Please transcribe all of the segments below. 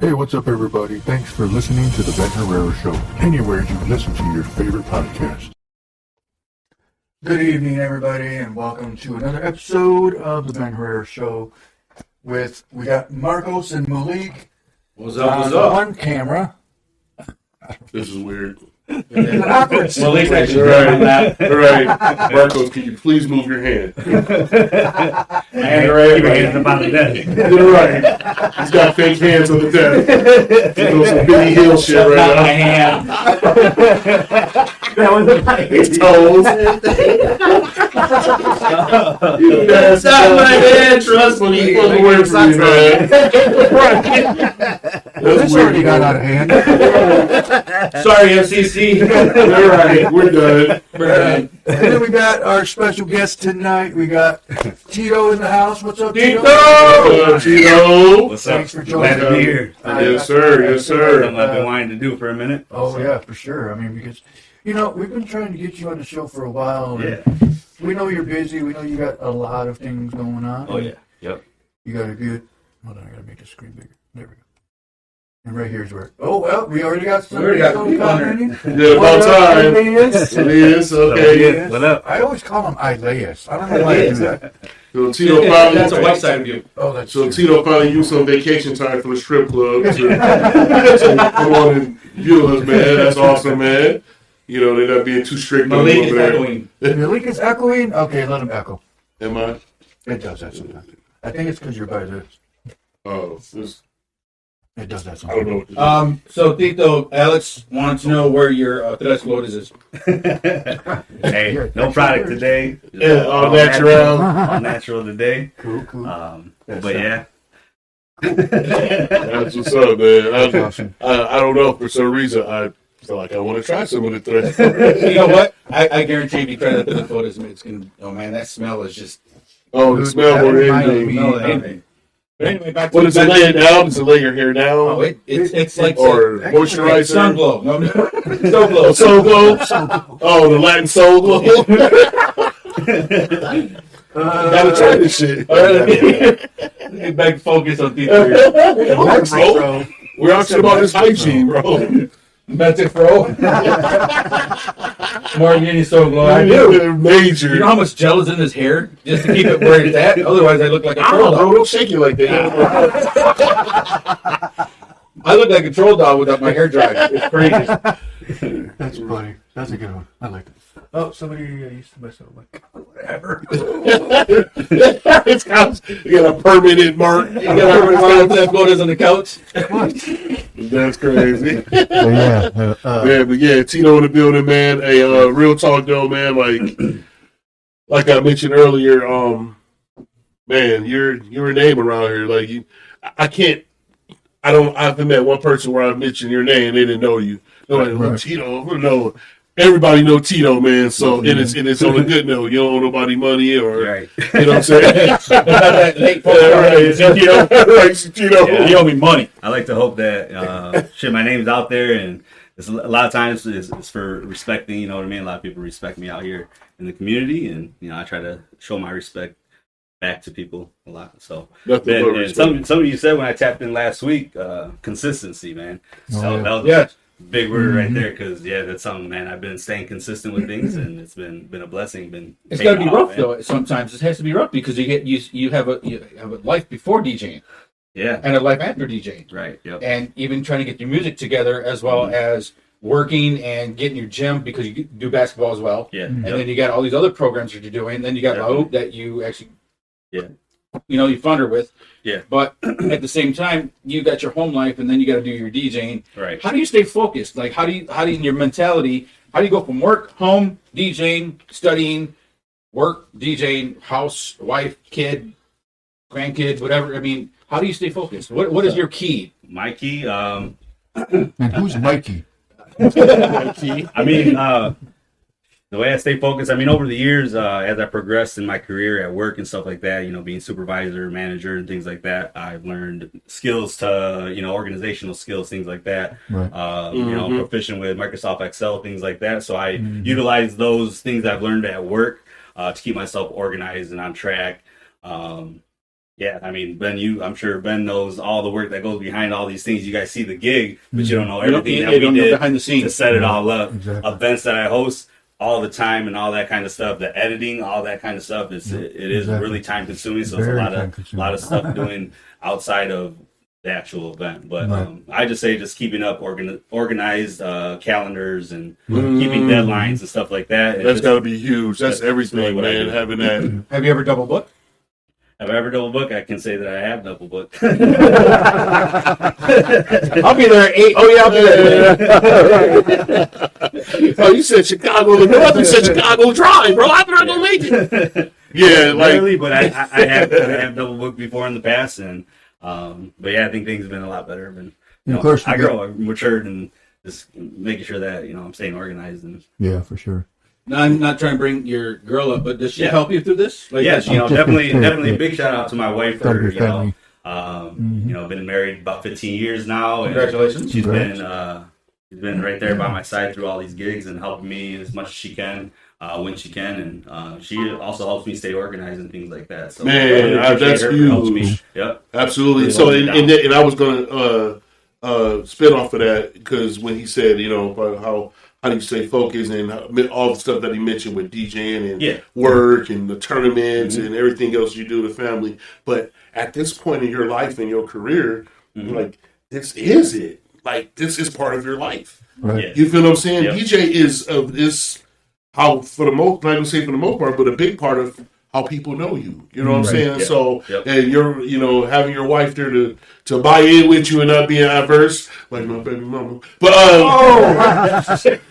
Hey, what's up, everybody? Thanks for listening to the Ben Herrera Show, anywhere you listen to your favorite podcast. Good evening, everybody, and welcome to another episode of the Ben Herrera Show. We got Marcos and Malik. What's up? On camera. This is weird. Awkward. Malik actually Right. Marcos, can you please move your hand? hands up on the desk. You're right. He's got fake hands on the desk. He's doing some Benny Hill shit right now. My hand. That was my His toes. That's not my hand. Trust me. He wasn't wearing for you, man. This already got out of hand. Sorry, FCC. All right, we're done. And then we got our special guest tonight. We got Tito in the house. What's up, Tito? Tito. What's up? Thanks for joining Glad to be here. Yes, sir. Yes, sir. Something I've been wanting to do for a minute. Oh, yeah, for sure. I mean, because, we've been trying to get you on the show for a while. Yeah. We know you're busy. We know you got a lot of things going on. Oh, yeah. Yep. You got a good... Hold on, I got to make the screen bigger. There we go. And right here's where... Oh, well, we already got some... We already got people on Yeah, about time. Elias. Elias, okay. What up? I always call him Elias. I don't know why I do that. So Tito finally... That's a white side of you. Oh, that's So true. Tito finally used some vacation time from the strip club to come on and view us, man. That's awesome, man. They're not being too strict on Malik you is over there. echoing. Malik is echoing? Okay, let him echo. Am I? It does that sometimes. I think it's because you're by this. Oh, It does that I don't sometimes. know. So Tito, Alex wanted to know where your tres flores is. Hey, no product today. Yeah, all natural. All natural today. Cool. But yeah. That's what's up, man. That's awesome. I don't know. For some reason, I feel like I want to try some of the threads. You know what? I guarantee if you try to put the photos, it's gonna. Oh man, that smell is just. Oh, the smell more than anything. Smell of anything. But anyway, back to What does it lay it down? Does it lay your hair down? Oh, it's like Or like moisturizer? sun glow. No, sun glow. Oh, soul glow? Oh, the Latin soul glow? Gotta try this shit. Get back focus on Tito. Bro, we're actually about this hygiene, bro. That's it, bro. More than any so glow. I do. Major. You know how much gel is in his hair just to keep it where it's at? Otherwise, I look like a troll Bro, dog. don't shake it like that. I look like a troll dog without my hair dried. It's crazy. That's funny. That's a good one. I like it. Oh, somebody used to mess up. Like, whatever. It's got, you got a permanent mark. You got our photos on the couch. That's crazy. Yeah. Man, but yeah, Tito in the building, man. Hey, real talk though, man. Like I mentioned earlier, man, you're a name around here. Like I haven't met one person where I mentioned your name, they didn't know you. Nobody know Tito. No, everybody know Tito, man. So and it's on a good note. You don't owe nobody money or Right. you know what I'm saying. Late Right, Tito. Yeah. You owe me money. I like to hope that my name's out there, and it's a lot of times it's for respecting, you know what I mean? A lot of people respect me out here in the community, and I try to show my respect back to people a lot. So Nothing but and respect. some of you said when I tapped in last week, consistency, man. Oh, That was Yes. a big word right there, because that's something, man. I've been staying consistent with things, and it's been a blessing. It's got to be rough though. Sometimes it has to be rough because you have a life before DJing Yeah. and a life after DJing, Right. Yep. and even trying to get your music together as well as working and getting your gym because you do basketball as well. Yeah. And Yep. then you got all these other programs that you're doing. And then you got Yeah. Laoop that you actually, Yeah. you fund her with. Yeah. But at the same time, you got your home life, and then you got to do your DJing. Right. How do you stay focused? Like, how do you in your mentality? How do you go from work, home, DJing, studying, work, DJing, house, wife, kid, grandkids, whatever? I mean, how do you stay focused? What is your key? My key, And who's Mikey? I mean, the way I stay focused, I mean, over the years, as I progressed in my career at work and stuff like that, being supervisor, manager, and things like that, I've learned skills to, organizational skills, things like that. Right. Proficient with Microsoft Excel, things like that. So I utilize those things I've learned at work to keep myself organized and on track. Yeah, I mean, Ben, I'm sure Ben knows all the work that goes behind all these things. You guys see the gig, but you don't know everything that we don't know did behind the scenes to set it all up. Exactly. Events that I host all the time and all that kind of stuff, the editing, all that kind of stuff. It is Exactly. really time consuming. So Very it's a time-consuming. lot of stuff doing outside of the actual event. But Right. I just say just keeping up organized calendars and keeping deadlines and stuff like that. And That's just- got to be huge. That's that's really everything, what I man. do. Having that. Have you ever double booked? Have I ever double booked? I can say that I have double booked. I'll be there at 8. Oh yeah, I'll be there. Oh, you said Chicago to North. You said Chicago Drive, bro. How am I gonna make it? Yeah, like Rarely, but I have double booked before in the past, and but yeah, I think things have been a lot better. And And of course, I matured, and just making sure that I'm staying organized. And yeah, for sure. No, I'm not trying to bring your girl up, but does she Yeah. help you through this? Like, yes, just definitely a big shout out to my wife Part of for your family. been married about 15 years now. And Congratulations. she's Congrats. been right there by my side through all these gigs and helping me as much as she can. When she can, and she also helps me stay organized and things like that. So Man, I really appreciate that's her for helping me. huge. Yep. absolutely. Really So, holds it and I was gonna spin off of that because when he said, about how do you stay focused and all the stuff that he mentioned with DJing and Yeah. work and the tournaments and everything else you do with family. But at this point in your life and your career, like this is it. Like this is part of your life. Right. Yeah. You feel what I'm saying? Yep. DJ is how for the most, not gonna say for the most part, but a big part of how people know you. You know what I'm Right. saying? Yep. So Yep. and you're having your wife there to buy in with you and not being adverse like my baby mama. But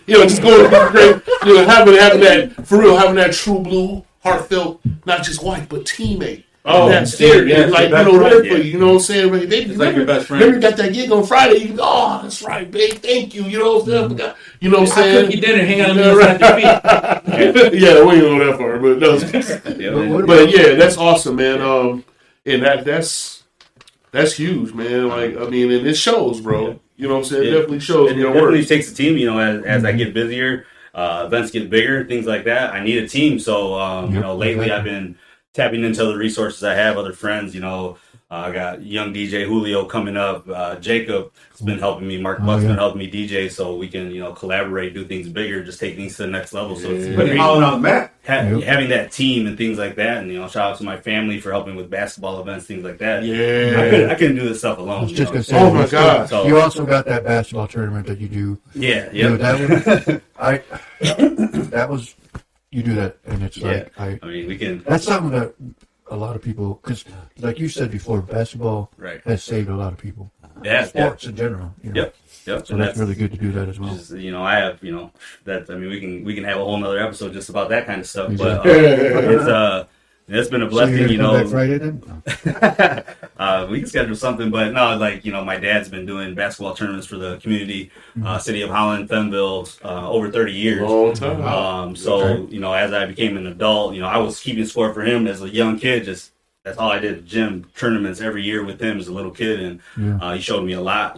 just going great. Having that for real, having that true blue, heartfelt, not just wife but teammate. Oh, that's yeah, there. yeah, Like that's there right, for yeah. you. You know what I'm saying? Like, baby, It's like your best friend. Remember you got that gig on Friday? You go, oh, that's right, babe. Thank you. You know what I'm saying? You know what I'm I cook saying? you dinner, hang on Yeah, the right. your feet. Yeah, we ain't go that far, but no. Yeah. But yeah, that's awesome, man. And that's huge, man. Like I mean, and it shows, bro. You know what I'm saying? It definitely shows It in your definitely work. takes a team, as I get busier, events get bigger, things like that. I need a team. So, lately exactly. I've been tapping into the resources I have, other friends, I got young DJ Julio coming up. Jacob has been helping me. Mark Buck's been helping me DJ so we can, collaborate, do things bigger, just take things to the next level. So it's Putting it all on the map. having that team and things like that. And, shout out to my family for helping with basketball events, things like that. Yeah. I couldn't do this stuff I alone. was just gonna say. Oh my God. So, You also got that basketball tournament that you do. yeah. That was you do that, and it's Yeah. like I mean, we can. that's something that a lot of people, because like you said before, basketball Right. has saved a lot of people. Yeah. Sports in general. Yep. So that's really good to do that as well. Just, I have, that. I mean, we can have a whole nother episode just about that kind of stuff. But it's been a So you're blessing. gonna come back Friday then? We can schedule something, but no, my dad's been doing basketball tournaments for the community, city of Holland, Fenville, over 30 years. Long time. As I became an adult, I was keeping score for him as a young kid. Just that's all I did. Gym tournaments every year with him as a little kid, and he showed me a lot.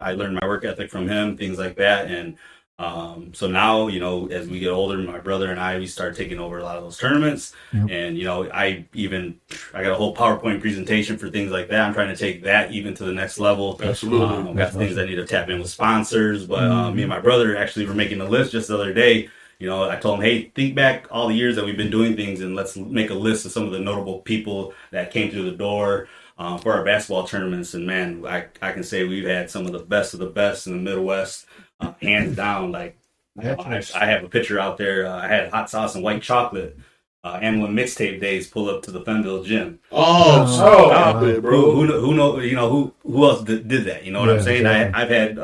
I learned my work ethic from him, things like that, and so now, as we get older, my brother and we start taking over a lot of those tournaments, and I got a whole PowerPoint presentation for things like that. I'm trying to take that even to the next level. Absolutely. I've got things I need to tap in with sponsors, but me and my brother actually were making a list just the other day. I told him, hey, think back all the years that we've been doing things, and let's make a list of some of the notable people that came through the door for our basketball tournaments. And man, I can say we've had some of the best in the Midwest, hands down. Like I have a picture out there. I had hot sauce and white chocolate. And when mixtape days pull up to the Fenville gym. Oh, stop it, bro. Who else did that? You know what I'm saying? Exactly. I've had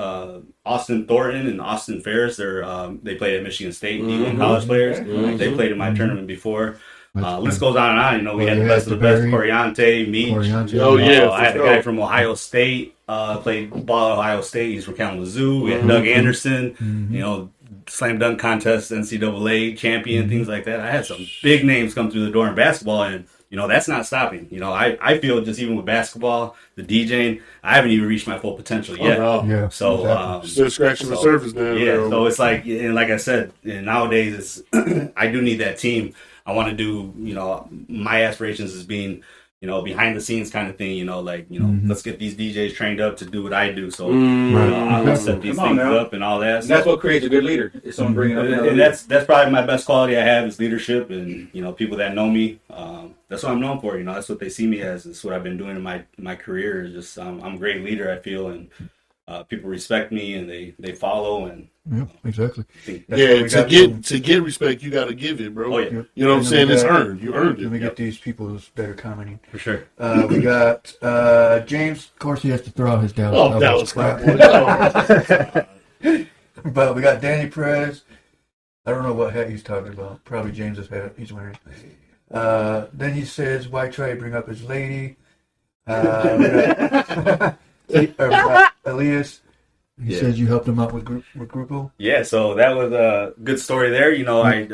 Austin Thornton and Austin Ferris. They played at Michigan State, D1 college players. They played in my tournament before. List goes on and on. We had the best of the best. Coriante, Meach. Oh, yeah. I had a guy from Ohio State, played ball at Ohio State. He's from Kalamazoo. We had Doug Anderson, slam dunk contest, NCAA champion, things like that. I had some big names come through the door in basketball, and that's not stopping. I feel just even with basketball, the DJing, I haven't even reached my full potential yet. Oh, no. Yeah. So, exactly. Still scratching the surface now. yeah. So it's like, and like I said, nowadays it's I do need that team. I want to do, my aspirations as being, behind the scenes kind of thing, like, let's get these DJs trained up to do what I do. So, I'll set these things up and all that. And that's what creates a good leader. Is someone bringing up and that's probably my best quality I have is leadership and, people that know me. That's what I'm known for. That's what they see me as. It's what I've been doing in my career is just, I'm a great leader, I feel. And people respect me and they follow and. Yeah, exactly. To get respect, you got to give it, bro. Oh, yeah. You know what I'm saying? It's earned. You earned it. Let me get these people that are commenting. For sure. We got James. Of course, he has to throw out his Dallas. Oh, Dallas crap. Cowboys. But we got Danny Perez. I don't know what hat he's talking about. Probably James's hat he's wearing. Then he says, "Why try to bring up his lady?" We got Elias. He says you helped him out with Grupo. Yeah, so that was a good story there. I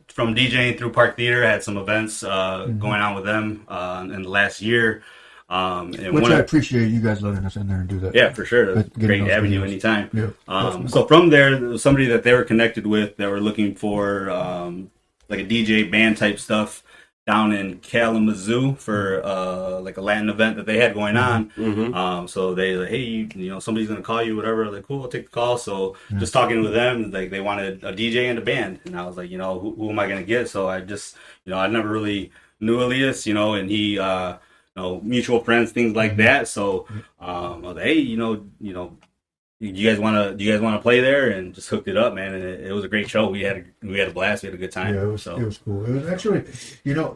from DJing through Park Theater, I had some events going on with them in the last year. Which I appreciate you guys letting us in there and do that. Yeah, for sure. That's great having you anytime. Yeah. So from there was somebody that they were connected with that were looking for like a DJ band type stuff down in Kalamazoo for like a Latin event that they had going on. So they like, hey, somebody's gonna call you, whatever. Like, cool, I'll take the call. So just talking with them, like they wanted a DJ and a band, and I was like, who am I gonna get? So I just, I never really knew Elias, and he, mutual friends, things like that. So I was like, hey, do you guys want to play there? And just hooked it up, man. And it was a great show. We had a blast. We had a good time. Yeah, it was cool. It was actually,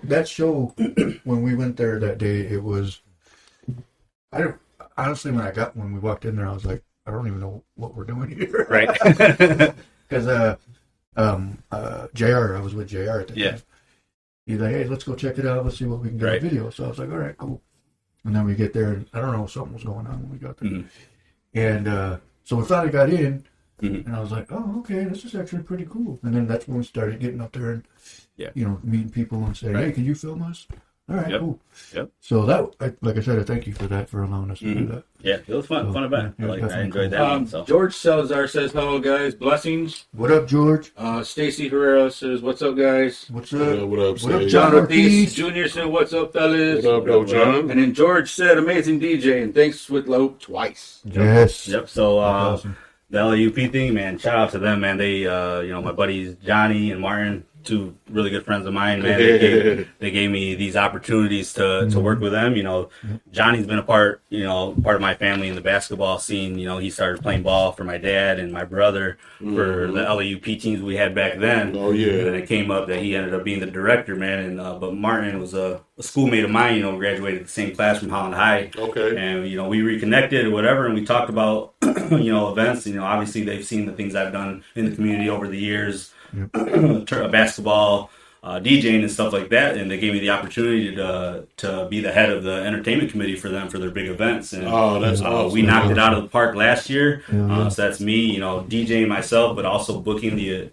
that show when we went there that day. It was. Honestly, when we walked in there, I was like, I don't even know what we're doing here. Right. Because JR, I was with JR at the time. He's like, hey, let's go check it out. Let's see what we can get a video. So I was like, all right, cool. And then we get there, and I don't know, something was going on when we got there. And so we finally got in, and I was like, oh, okay, this is actually pretty cool. And then that's when we started getting up there and, meeting people and saying, hey, can you film us? All right, cool. Yep. So like I said, I thank you for that, for allowing us to do that. Yeah, it was fun event. I enjoyed that one. So. George Salazar says, hello, guys. Blessings. What up, George? Stacy Herrera says, what's up, guys? What's up? What up, What up, Stacey? John John Ortiz Jr. said, what's up, fellas? What up, John? And then George said, amazing DJ, and thanks with Low twice. Yes. Yep. So awesome. The LUP thing, man, shout out to them, man. They, my buddies Johnny and Martin, two really good friends of mine, man. They gave me these opportunities to work with them. Johnny's been a part of my family in the basketball scene. He started playing ball for my dad and my brother for the LUP teams we had back then. Oh yeah. And then it came up that he ended up being the director, man. And but Martin was a schoolmate of mine. Graduated the same class from Holland High. Okay. And we reconnected or whatever, and we talked about events. Obviously they've seen the things I've done in the community over the years. Basketball, DJing and stuff like that, and they gave me the opportunity to be the head of the entertainment committee for them for their big events. And that's awesome. We knocked it out of the park last year. So that's me, DJing myself, but also booking the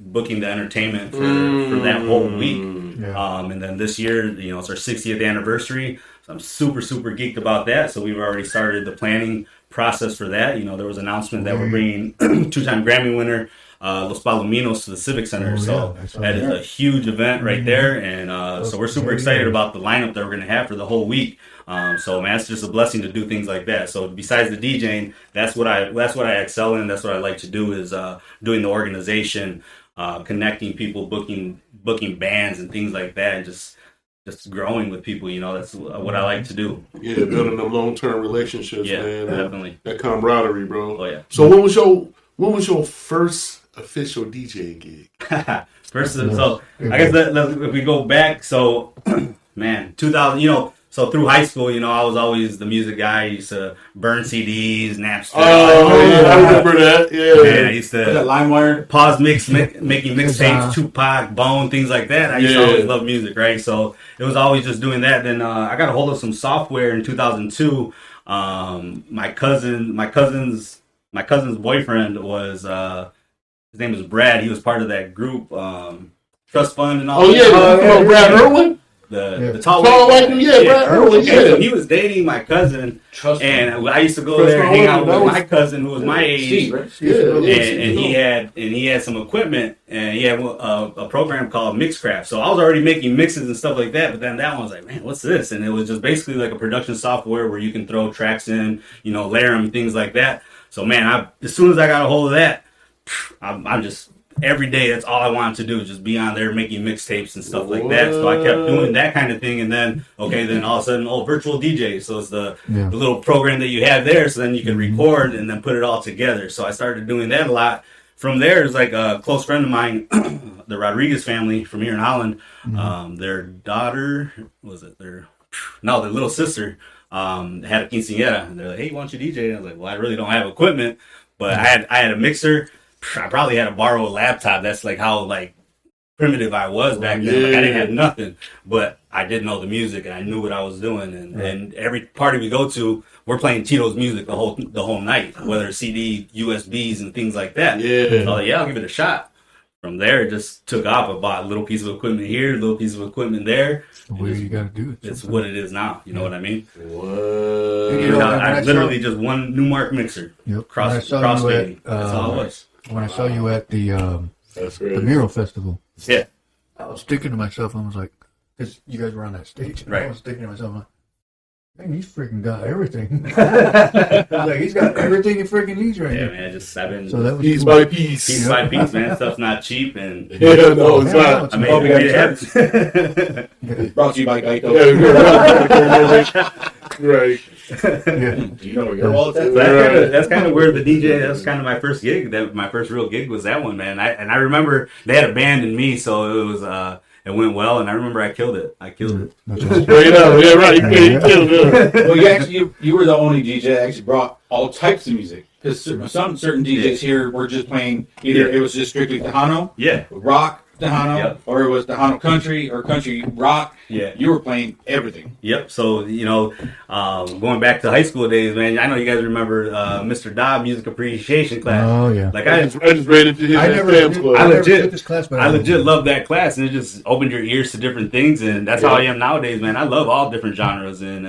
entertainment for that whole week. And then this year, it's our 60th anniversary. So I'm super, super geeked about that. So we've already started the planning process for that. There was an announcement that we're bringing two-time Grammy winner Los Palominos to the Civic Center. That is a huge event right there. And so we're super excited about the lineup that we're going to have for the whole week. So man, it's just a blessing to do things like that. So besides the DJing, that's what I excel in. That's what I like to do is doing the organization, connecting people, booking bands and things like that, and just growing with people. That's what I like to do. Yeah, building them long-term relationships, man. Definitely. That camaraderie, bro. Oh yeah. So what was your first official DJ gig? So I guess if we go back, so man, 2000, so through high school, I was always the music guy. I used to burn CDs, Napster. Oh, yeah, I remember that. Yeah. Man, I used to LimeWire, pause making mixtapes, Tupac, Bone, things like that. I used to always love music, right? So it was always just doing that. Then I got a hold of some software in 2002. My cousin's boyfriend was his name was Brad. He was part of that group, Trust Fund and all. Oh yeah, Brad Irwin. the tall white dude, yeah, Brad Earl, Okay, yeah. so he was dating my cousin, and I used to go there and hang out with my cousin who was my age, and he had some equipment, and he had a program called Mixcraft. So I was already making mixes and stuff like that, but then that one was like, man, what's this? And it was just basically like a production software where you can throw tracks in, layer them, things like that. So man, as soon as I got a hold of that, I'm just every day. That's all I wanted to do, is just be on there making mixtapes and stuff like that. So I kept doing that kind of thing, and then all of a sudden, virtual DJ. So it's the little program that you have there. So then you can record and then put it all together. So I started doing that a lot. From there, it's like a close friend of mine, the Rodriguez family from here in Holland. Their daughter their little sister had a quinceañera, and they're like, "Hey, why don't you DJ?" And I was like, "Well, I really don't have equipment, but I had a mixer. I probably had to borrow a laptop. That's like how primitive I was back then. Like, I didn't have nothing, but I did know the music and I knew what I was doing. And every party we go to, we're playing Tito's music the whole night, whether it's CD, USBs, and things like that. Yeah. So I'll give it a shot. From there, it just took off. I bought a little piece of equipment here, a little piece of equipment there. The way you got to do it. It's what it is now. You know what I mean? What? I literally just one Newmark mixer. Yep. Cross fading. That's all it was. When I saw you at the Mural Festival, I was thinking to myself, I was like, because you guys were on that stage, and I was thinking to myself, like, man, he's freaking got everything. I was like, he's got everything he freaking needs right now. Yeah, man, I've been so that was piece cool. by piece. Piece by piece, man. Stuff's not cheap, and no, it's not. I mean, It's brought to you by Geico. Right. You know where your wallet's at? That's kind of where the DJ. That was kind of my first gig. My first real gig was that one, man. I remember they had abandoned me, so it was it went well, and I remember I killed it. Straight up, yeah, right. You killed it. Well, you were the only DJ that actually brought all types of music. Because some certain DJs here were just playing either it was just strictly Tejano, rock Tejano, or it was Tejano country or country rock. Yeah, you were playing everything. Yep. So going back to high school days, man. I know you guys remember Mr. Dobb music appreciation class. Oh yeah. Like I just ran into his Sam's Club. I legit love that class, and it just opened your ears to different things, and that's how I am nowadays, man. I love all different genres, and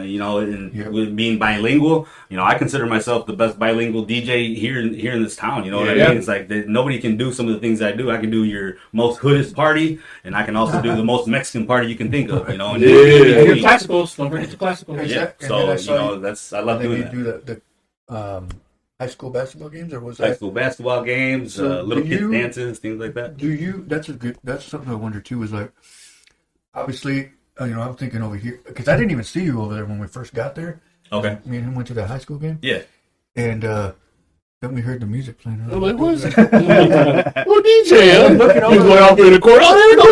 with being bilingual, I consider myself the best bilingual DJ here in this town. You know what I mean? It's like nobody can do some of the things I do. I can do your most hoodest party, and I can also do the most Mexican party you can think of. And your classicals, don't forget the classicals. Yeah. So I love doing that. Do the high school basketball games, or was high that school basketball games, little kids dances, things like that. That's something I wonder too. Is like, obviously, I'm thinking over here because I didn't even see you over there when we first got there. Okay. Me and him went to that high school game. Yeah. And then we heard the music playing. I'm like, what is it? Well, DJ, I'm looking over. He's going off in the corner. Oh, there we go.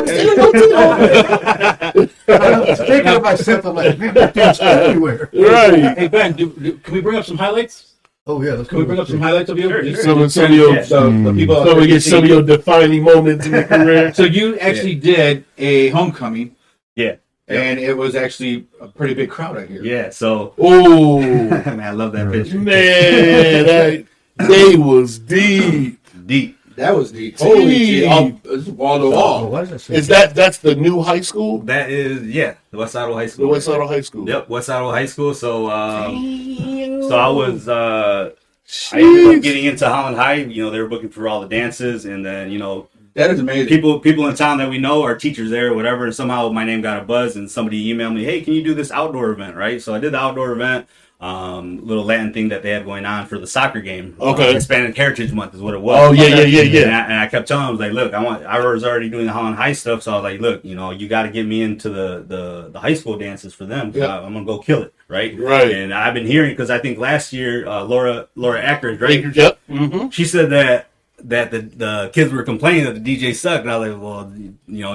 I was thinking to myself, I'm like, man, that dude's everywhere. Right. Hey Ben, can we bring up some highlights? Oh yeah, Can we bring up some highlights of you? Sure. Some of your, the people. so we get some of your defining moments in your career. So you actually did a homecoming. Yeah. And it was actually a pretty big crowd out here. Yeah. So. Oh man, I love that picture. Man, that day was deep. That was deep. Holy shit! It's wall to wall. What does that say? That's the new high school? That is the West Side High School. The West Side High School. Yep, West Side High School. So I was I ended up getting into Holland High. They were booking for all the dances, and then that is amazing. People in town that we know are teachers there or whatever, and somehow my name got a buzz, and somebody emailed me, hey, can you do this outdoor event, right? So I did the outdoor event. Little Latin thing that they had going on for the soccer game. Okay. Hispanic Heritage Month is what it was. Oh, yeah. And I kept telling him, I was like, look, I was already doing the Holland High stuff, so I was like, look, you got to get me into the high school dances for them. Yeah. I'm going to go kill it, right? Right. And I've been hearing, because I think last year, Laura Ackridge, right? Yep. Mm-hmm. She said that the kids were complaining that the DJ sucked, and I was like, well,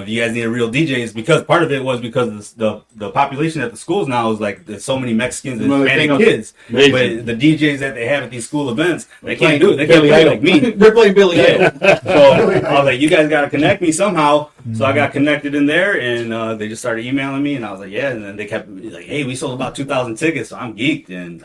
if you guys need a real DJ, it's because part of it was because the population at the schools now is like there's so many Mexicans and Hispanic kids, amazing. But the DJs that they have at these school events, they can't do it. They can't play like me. They're playing Billy Idol. So I was like, you guys got to connect me somehow. So I got connected in there, and they just started emailing me, and I was like, yeah. And then they kept like, hey, we sold about 2,000 tickets, so I'm geeked, and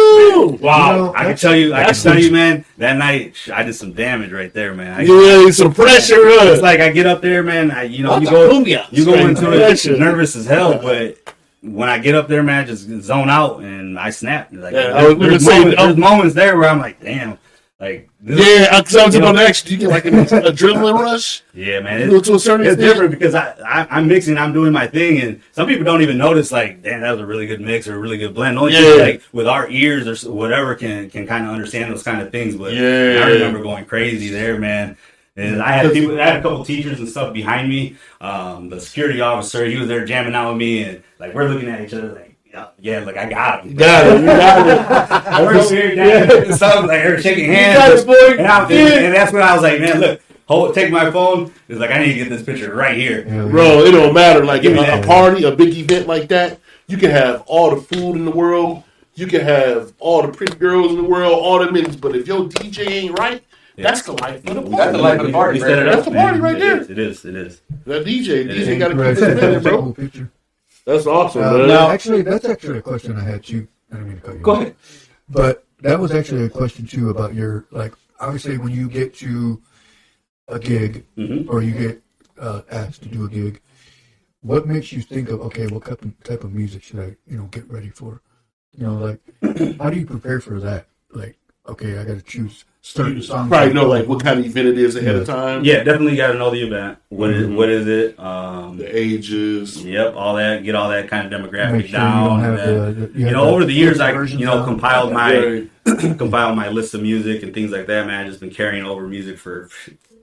Damn! Wow, I can tell you, that's man. That night, I did some damage right there, man. Yeah, some pressure. It's like I get up there, man. You go into it pressure. nervous as hell, but when I get up there, man, I just zone out and I snap. Like there's moments there where I'm like, damn, like because I was about to ask, do you get like an adrenaline rush? Yeah, man. It's different because I'm mixing, I'm doing my thing, and some people don't even notice, like, damn, that was a really good mix or a really good blend. Only people, like, with our ears or whatever can kind of understand those kind of things. But I remember going crazy there, man. And I had a couple teachers and stuff behind me. The security officer, he was there jamming out with me, and like we're looking at each other like, yeah, like I got him. You got it. We're over here jamming and stuff, like we're shaking hands. You got it, boy. And that's when I was like, man, look, take my phone. It's like I need to get this picture right here, bro. It don't matter. Like a party, a big event like that, you can have all the food in the world, you can have all the pretty girls in the world, all the minutes, but if your DJ ain't right. Yeah. That's the life of the party. That's the life of the party. That's the party right there. It is. That DJ got to keep it in, bro. That's awesome, man. Now, that's actually a question I had too. I don't mean to cut you Go off. ahead. But that was actually a question too about your, like, obviously when you get to a gig or you get asked to do a gig, what makes you think of, okay, what type of music should I, get ready for? Like, how do you prepare for that? Like, okay, I got to choose certain songs. Probably know like what kind of event it is ahead of time. Yeah, definitely got to know the event. What is it? The ages. Yep, all that. Get all that kind of demographic Sure down. Over the years, I compiled my list of music and things like that. Man, I've just been carrying over music for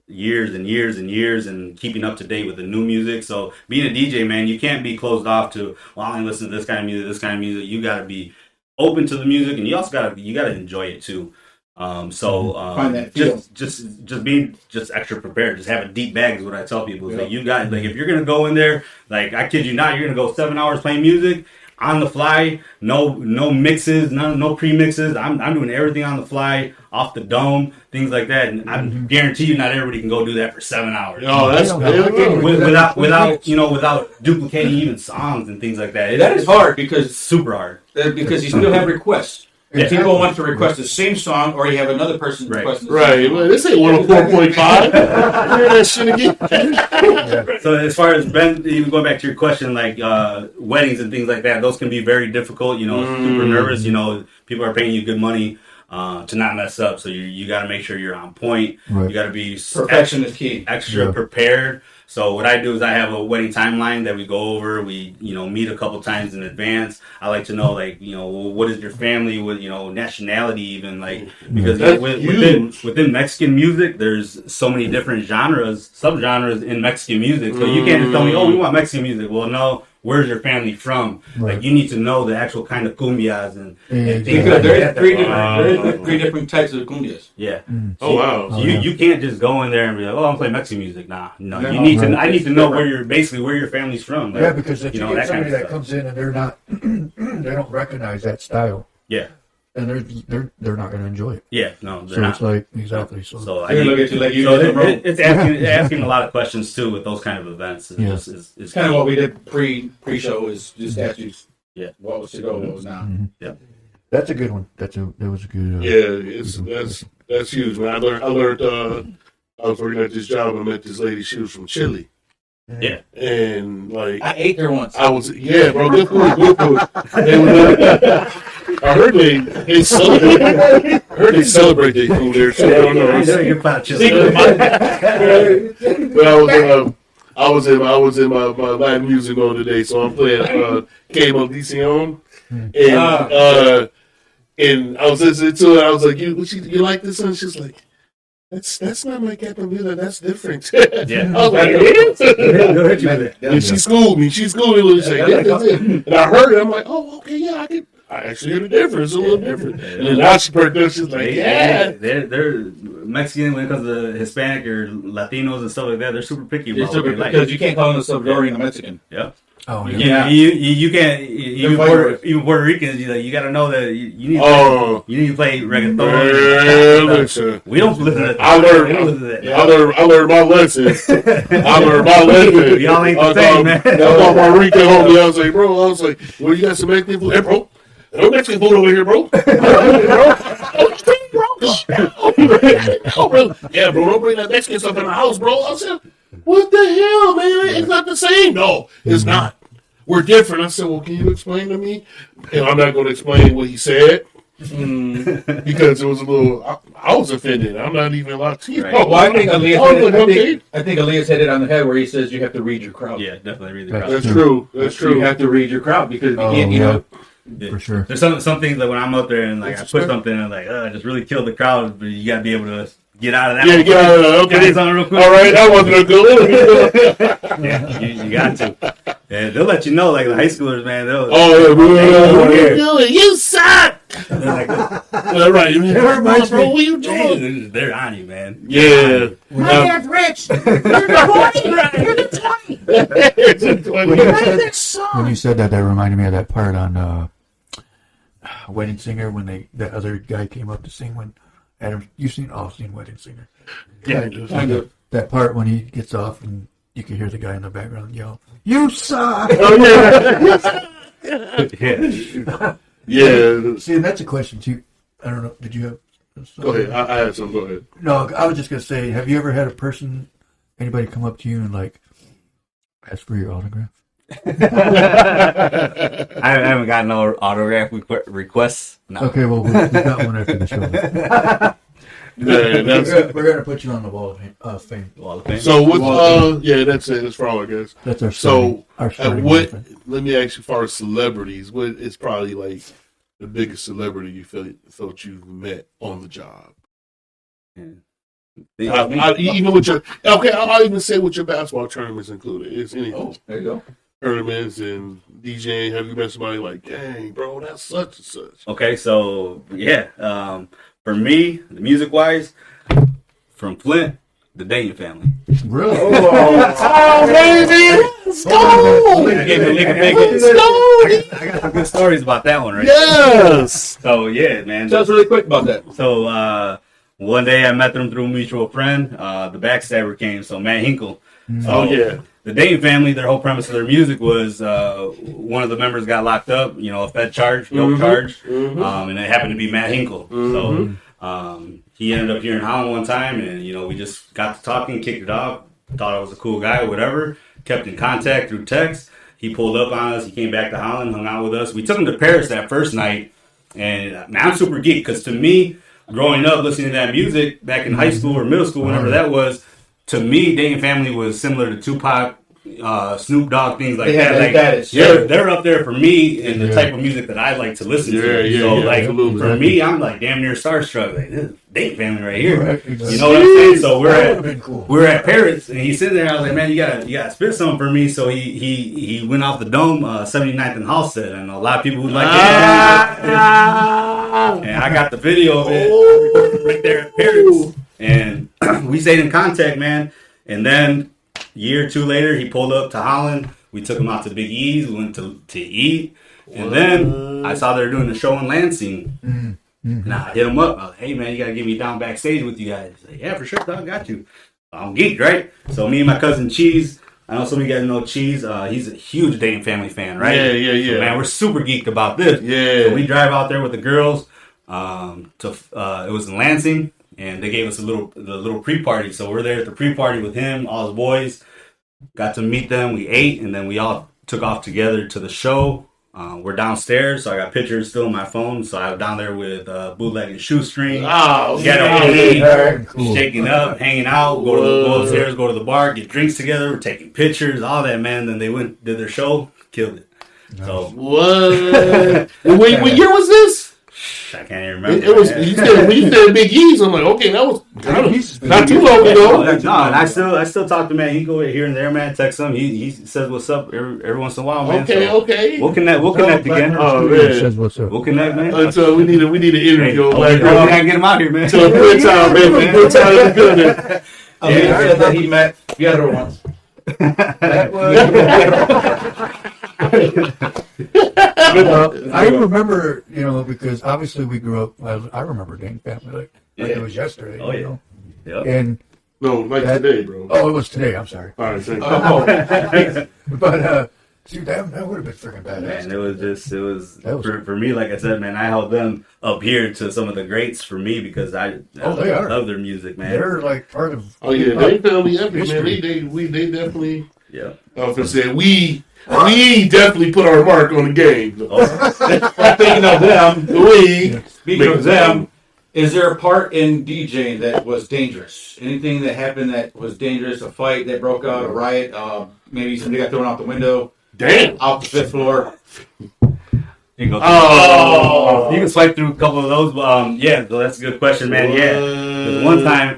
years and years and years and keeping up to date with the new music. So being a DJ, man, you can't be closed off to, well, I only listen to this kind of music. You got to be open to the music, and you also got to enjoy it too. Find that just being extra prepared, just have a deep bag is what I tell people. Like you got, like, if you're gonna go in there, like I kid you not, you're gonna go 7 hours playing music on the fly, no mixes, no pre-mixes. I'm doing everything on the fly, off the dome, things like that. And I guarantee you, not everybody can go do that for 7 hours. No, that's without duplicating even songs and things like that. That is hard because it's super hard because you still have requests. Yeah. People want to request the same song, or you have another person requesting the same song. Well, this ain't 104.5. Hear that shit again? So as far as Ben, even going back to your question, like weddings and things like that, those can be very difficult. Super nervous. People are paying you good money to not mess up. So you got to make sure you're on point. Right. You got to be perfection is key. Extra prepared. So what I do is I have a wedding timeline that we go over. We, meet a couple times in advance. I like to know, like, what is your family with, nationality even, like, because within Mexican music, there's so many different subgenres in Mexican music. So you can't just tell me, oh, we want Mexican music. Well, no. Where's your family from? Right. Like, you need to know the actual kind of cumbias and things. Because there's three different types of cumbias. Yeah. Oh wow. So you can't just go in there and be like, oh, I'm playing Mexican music. Nah. No. You need to. I need to know where your family's from. Like, because if you get somebody that comes in and they're not, they don't recognize that style. Yeah. And they're not going to enjoy it. Yeah, no, they're so not. it's like exactly. So I look at you like you. It's asking a lot of questions too with those kind of events. It's kind of what we did pre-show is just ask you. Yeah, what was to go, what was not. Mm-hmm. Yeah, that's a good one. That was a good. That's huge, man. I learned. I was working at this job. I met this lady. She was from Chile. Yeah, and like I ate there once. Bro. Good food. I heard they celebrate their food there. So I don't know. But I was in my Latin music mode today, so I'm playing Que Maldición, and I was listening to it. I was like, you like this one? She's like, That's not my type of music. That's different. Yeah. I was like, it is? And she schooled me. She schooled me a little bit. And I heard it. I'm like, oh, okay, yeah, I actually hear the difference. It's a little different. And then now she perked up. She's like, yeah. They're Mexican when it comes to Hispanic or Latinos and stuff like that. They're super picky about what they like. Because you can't call them a Salvadorian Mexican. Yeah. Oh yeah. You can't even Puerto Ricans. You got to know that you need to play reggaeton. We don't listen to that. I learned my lesson. Y'all ain't the same, man. I thought Puerto Rican homie. I was like, bro. Well, you got some Mexican food, hey, bro. No Mexican food over here, bro. Oh, bro. Yeah, bro, don't bring that Mexican stuff in the house, bro. I said, what the hell, man? It's not the same. No, it's not. We're different. I said, well, can you explain to me? And I'm not going to explain what he said because it was a little. I was offended. I'm not even Latino. Right. Well, I think Aaliyah's hit it on the head where he says you have to read your crowd. Yeah, definitely read the crowd. That's true. That's true. You have to read your crowd because you know. Yeah. For sure. There's some things that when I'm up there and like I put something and like just really kill the crowd, but you gotta be able to get out of that. Yeah, get out of that. Okay. Something real quick. All right, that wasn't a good one. Yeah, you got to. Yeah, they'll let you know, like the high schoolers, man. They'll, What are you doing? You suck. they're like, All right, man. Bro, what are you doing? they're on you, man. Yeah. My dad's rich. You're the 20. You're the 20. When you said that, that reminded me of that part on Wedding Singer when that other guy came up to sing when Adam. You've seen Wedding Singer. Yeah. Kind of. That part when he gets off and you can hear the guy in the background yell, "You suck!" Oh, yeah. Yeah. See, and that's a question too. I don't know. Did you have? Go ahead. I had some. Go ahead. No, I was just gonna say. Have you ever had anybody come up to you and like ask for your autograph? I haven't got no autograph requests. No. Okay, well we got one after the show. Yeah, We're gonna put you on the wall of fame. Wall of Fame. so what? Yeah, that's it. That's for all, I guess. That's our So, starting what? event. Let me ask you, as far as celebrities, what is probably like the biggest celebrity you felt you've met on the job? Even with your I'll even say with your basketball tournaments included. It's anything. Oh, there you go. Tournaments and DJing. Have you met somebody like, dang, bro, that's such and such? Okay, so yeah, for me, the music wise, from Flint, the Dayton family. Really? Oh, baby, let's go! I got some good stories about that one, right? Yes. So yeah, man. Tell us really quick about that. So one day I met them through a mutual friend. The backstabber came, so Matt Hinkle. So, yeah. The Dayton family, their whole premise of their music was one of the members got locked up, a Fed charge, dope charge, and it happened to be Matt Hinkle. So he ended up here in Holland one time, and we just got to talking, kicked it off, thought I was a cool guy, whatever. Kept in contact through text. He pulled up on us. He came back to Holland, hung out with us. We took him to Paris that first night, and man, I'm super geek because to me, growing up listening to that music back in high school or middle school, whenever that was. To me, Dayton family was similar to Tupac, Snoop Dogg, things like that. Like, they're up there for me in the type of music that I like to listen to. So, like, absolutely. for me, I'm like damn near starstruck. Like, this is Dayton family right here. Right, exactly. You know what I'm saying? So Cool. we're at Paris, and he's sitting there. I was like, man, you gotta spit something for me. So he went off the dome, 79th and Halstead, and a lot of people would like it. And I got the video of it right there at Paris. And we stayed in contact, man. And then a year or two later, he pulled up to Holland. We took him out to Big E's. We went to eat. And then I saw they were doing a show in Lansing. And I hit him up. I was like, hey, man, you got to get me down backstage with you guys. He's like, yeah, for sure, dog. Got you. I'm geeked, right? So me and my cousin Cheese. I know some of you guys know Cheese. He's a huge Dayton family fan, right? Yeah. So, man, we're super geeked about this. Yeah. So we drive out there with the girls. It was in Lansing. And they gave us the little pre-party. So we're there at the pre-party with him, all his boys. Got to meet them. We ate, and then we all took off together to the show. We're downstairs, so I got pictures still on my phone. So I was down there with Bootleg and Shoestring. Oh, Cool. Shaking up, hanging out, go upstairs, go to the bar, get drinks together. We're taking pictures, all that, man. Then they did their show, killed it. Nice. So what? What year was this? I can't even remember. It was when you said Big E's. I'm like, okay, that was kind of not too long ago. No, and I still talk to man. He go here and there, man. Text him. He says what's up every once in a while, man. Okay. We'll connect again. Oh man, Says what's up. We'll connect, man. so we need an interview. I gotta get him out here, man. So good time, man. Good time in the building. He said that he met Pietro once. I remember, because obviously we grew up. I remember Dayton family like it was yesterday. Oh yeah. Yep. And No, like today, bro. it was today. I'm sorry. All right, thank you. But Dude, that would have been freaking badass. Man, it was That was- for me, like I said, man, I held them up here to some of the greats for me because I They are. love their music, man. They're like part of. Oh yeah, they family epic, man. history. They definitely. Yeah. I was gonna say we definitely put our mark on the game. Speaking of them, speaking Make of them, is there a part in DJing that was dangerous? Anything that happened that was dangerous? A fight that broke out, a riot? Maybe somebody got thrown out the window, Damn. out the fifth floor. You can go Oh. you can swipe through a couple of those. Yeah, so that's a good question, man. Yeah,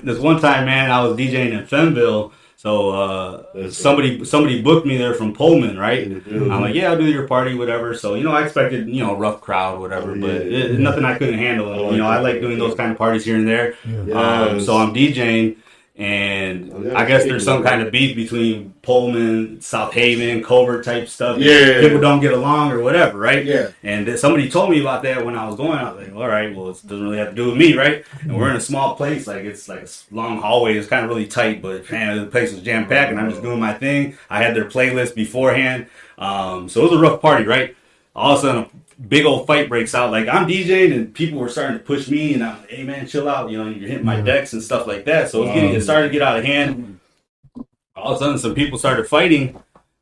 there's one time, man, I was DJing in Fenville. So somebody booked me there from Pullman, right? I'm like, yeah, I'll do your party, whatever. So I expected rough crowd, whatever, but nothing I couldn't handle. I like doing those kind of parties here and there. So I'm DJing, and I guess there's some kind of beef between Pullman, South Haven, Covert type stuff. Yeah. People don't get along or whatever, right? Yeah. And then somebody told me about that when I was going. I was like, all right, well, it doesn't really have to do with me, right? And we're in a small place, like it's like a long hallway. It's kind of really tight, but man, the place was jam packed, and I'm just doing my thing. I had their playlist beforehand, so it was a rough party, right? All of a sudden, a big old fight breaks out. Like I'm DJing, and people were starting to push me, and I'm like, hey man, chill out. You're hitting my decks and stuff like that. So it started to get out of hand. All of a sudden, some people started fighting,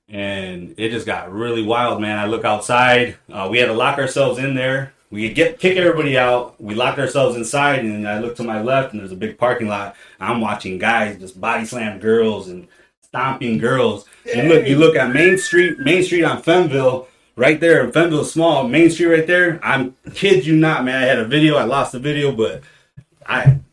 and it just got really wild, man. I look outside. We had to lock ourselves in there. We could kick everybody out. We locked ourselves inside, and I look to my left, and there's a big parking lot. I'm watching guys just body slam girls and stomping girls. You look at Main Street on Fenville, right there. Fenville's small. Main Street right there. I'm kid you not, man. I had a video. I lost the video, but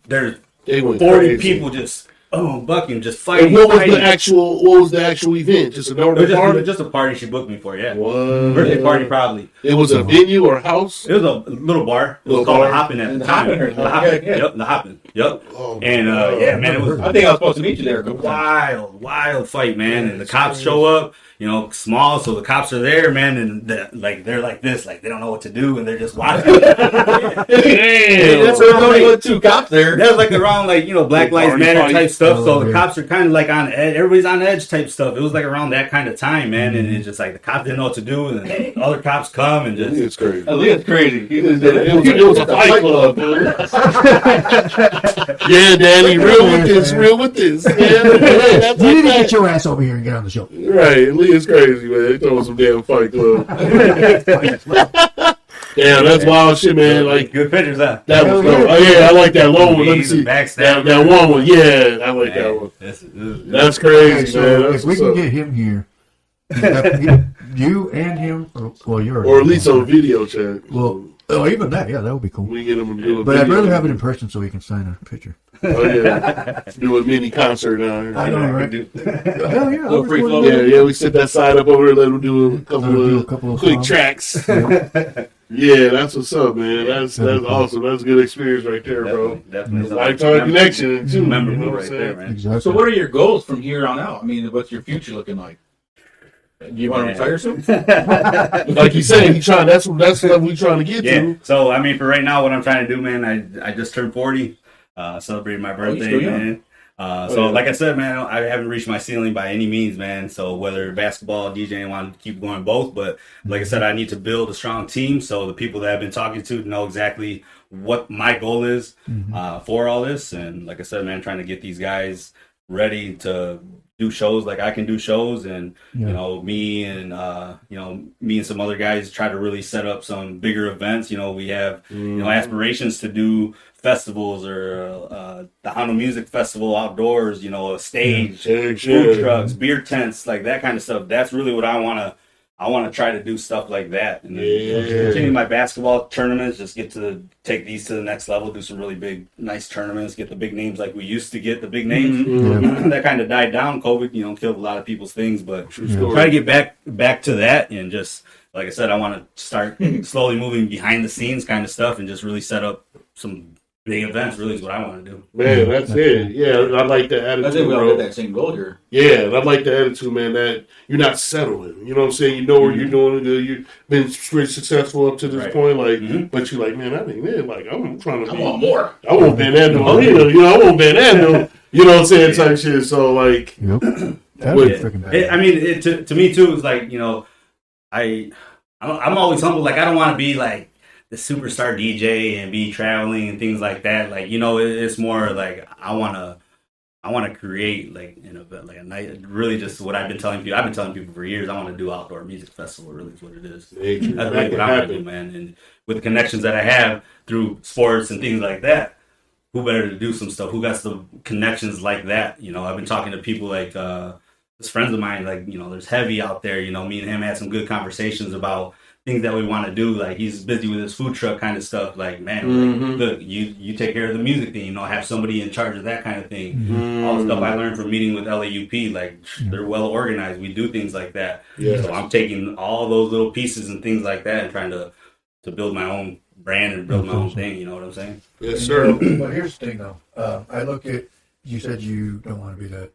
there's They went 40 crazy. people just bucking, just fighting. And what was fighting. the actual event? Just a It normal was party? just a party she booked me for, yeah. What? Birthday party, probably. It was a venue or a house? It was a little bar. It was Little called bar? the Hoppin' at the The time. Hoppin', The Hoppin'. okay, yeah. Yep, the Hoppin'. Yep. Oh, And yeah, man, it was I think I was supposed to meet you there. a couple times. wild fight, man. And the cops show up, small, so the cops are there, man, and they're like this, like they don't know what to do, and they're just watching. Damn. That's where there's only 2 cops there. There's like around Black Lives Party Matter fight. type stuff, so Oh, the yeah. cops are kind of like on edge. Everybody's on edge type stuff. It was like around that kind of time, man, and it's just like the cops didn't know what to do, and then other cops come and just. It's crazy. It's crazy. It was a fight club. Yeah, Danny, real with this. Yeah, that's You need to like get your ass over here and get on the show. that. Right, Lee is crazy, man. They throwing some damn fight club. Damn, that's wild shit, man. Like Good pictures, huh? that was low. Oh yeah, I like that low one. Let me see. Backstab. That one. Yeah, I like that one. That's crazy, So man. That's if we what's can up. get him here, you and him, well, you're Or at least on video chat. Well, even that, yeah, that would be cool. We get them to do a But I'd video. rather have it in person so he can sign a picture. Oh yeah, do a mini concert down here. I know, right? Hell yeah. Little free flow. Yeah, we set that side up over there, let them do a couple of quick songs. tracks. Yeah, that's what's up, man. That's awesome. That's a good experience right there, bro. Definitely. Lifetime connection too. Memorable You know what right I'm there, saying? man. Exactly. So what are your goals from here on out? I mean, what's your future looking like? Do you want to retire soon? Like you said, that's what we trying to get Yeah. to. So I mean, for right now, what I'm trying to do, man, I just turned 40. Celebrated my birthday, still young. man. yeah. Like I said, man, I haven't reached my ceiling by any means, man. So whether basketball, DJing, I want to keep going both. But like I said, I need to build a strong team. So the people that I've been talking to know exactly what my goal is for all this. And like I said, man, trying to get these guys ready to do shows like I can do shows, and me and some other guys try to really set up some bigger events. We have aspirations to do festivals or the Hano Music Festival outdoors, a stage, food trucks, beer tents, like that kind of stuff. That's really what I want to try to do, stuff like that. And then continue my basketball tournaments, just take these to the next level, do some really big, nice tournaments, get the big names like we used to get the big names. That kind of died down. COVID, killed a lot of people's things, but try to get back to that, and just, like I said, I want to start slowly moving behind the scenes kind of stuff and just really set up some big events. Really is what I want to do. Man, that's it. Yeah, I like that attitude, I think we all bro. got that same goal here. Yeah, and I like the attitude, man, that you're not settling. You know what I'm saying? You know what you're doing. You've been pretty successful up to this Right. point, like, but you're like, man, I think, man, like, I'm trying to I be. want more. I want Van Andel. I want Van Andel. You know what I'm saying? Type shit. So, like, Yep. That Yeah. would be freaking bad. I mean, to me too, it's like, I'm always humble. Like I don't want to be like the superstar DJ and be traveling and things like that. Like it's more like I want to create like like a night. Really, just what I've been telling people. I've been telling people for years. I want to do outdoor music festival. Really, is what it is. That's really what I want to do, man. And with the connections that I have through sports and things like that, who better to do some stuff? Who got some connections like that? I've been talking to people like just friends of mine. Like there's Heavy out there. Me and him had some good conversations about things that we want to do. Like he's busy with his food truck kind of stuff. Like man, like, look, you take care of the music thing. Have somebody in charge of that kind of thing. All the stuff I learned from meeting with LAUP. Like they're well organized. We do things like that. Yeah. So I'm taking all those little pieces and things like that and trying to build my own brand and build my own thing. You know what I'm saying? Yes, sir. But here's the thing, though. I look at you said you don't want to be that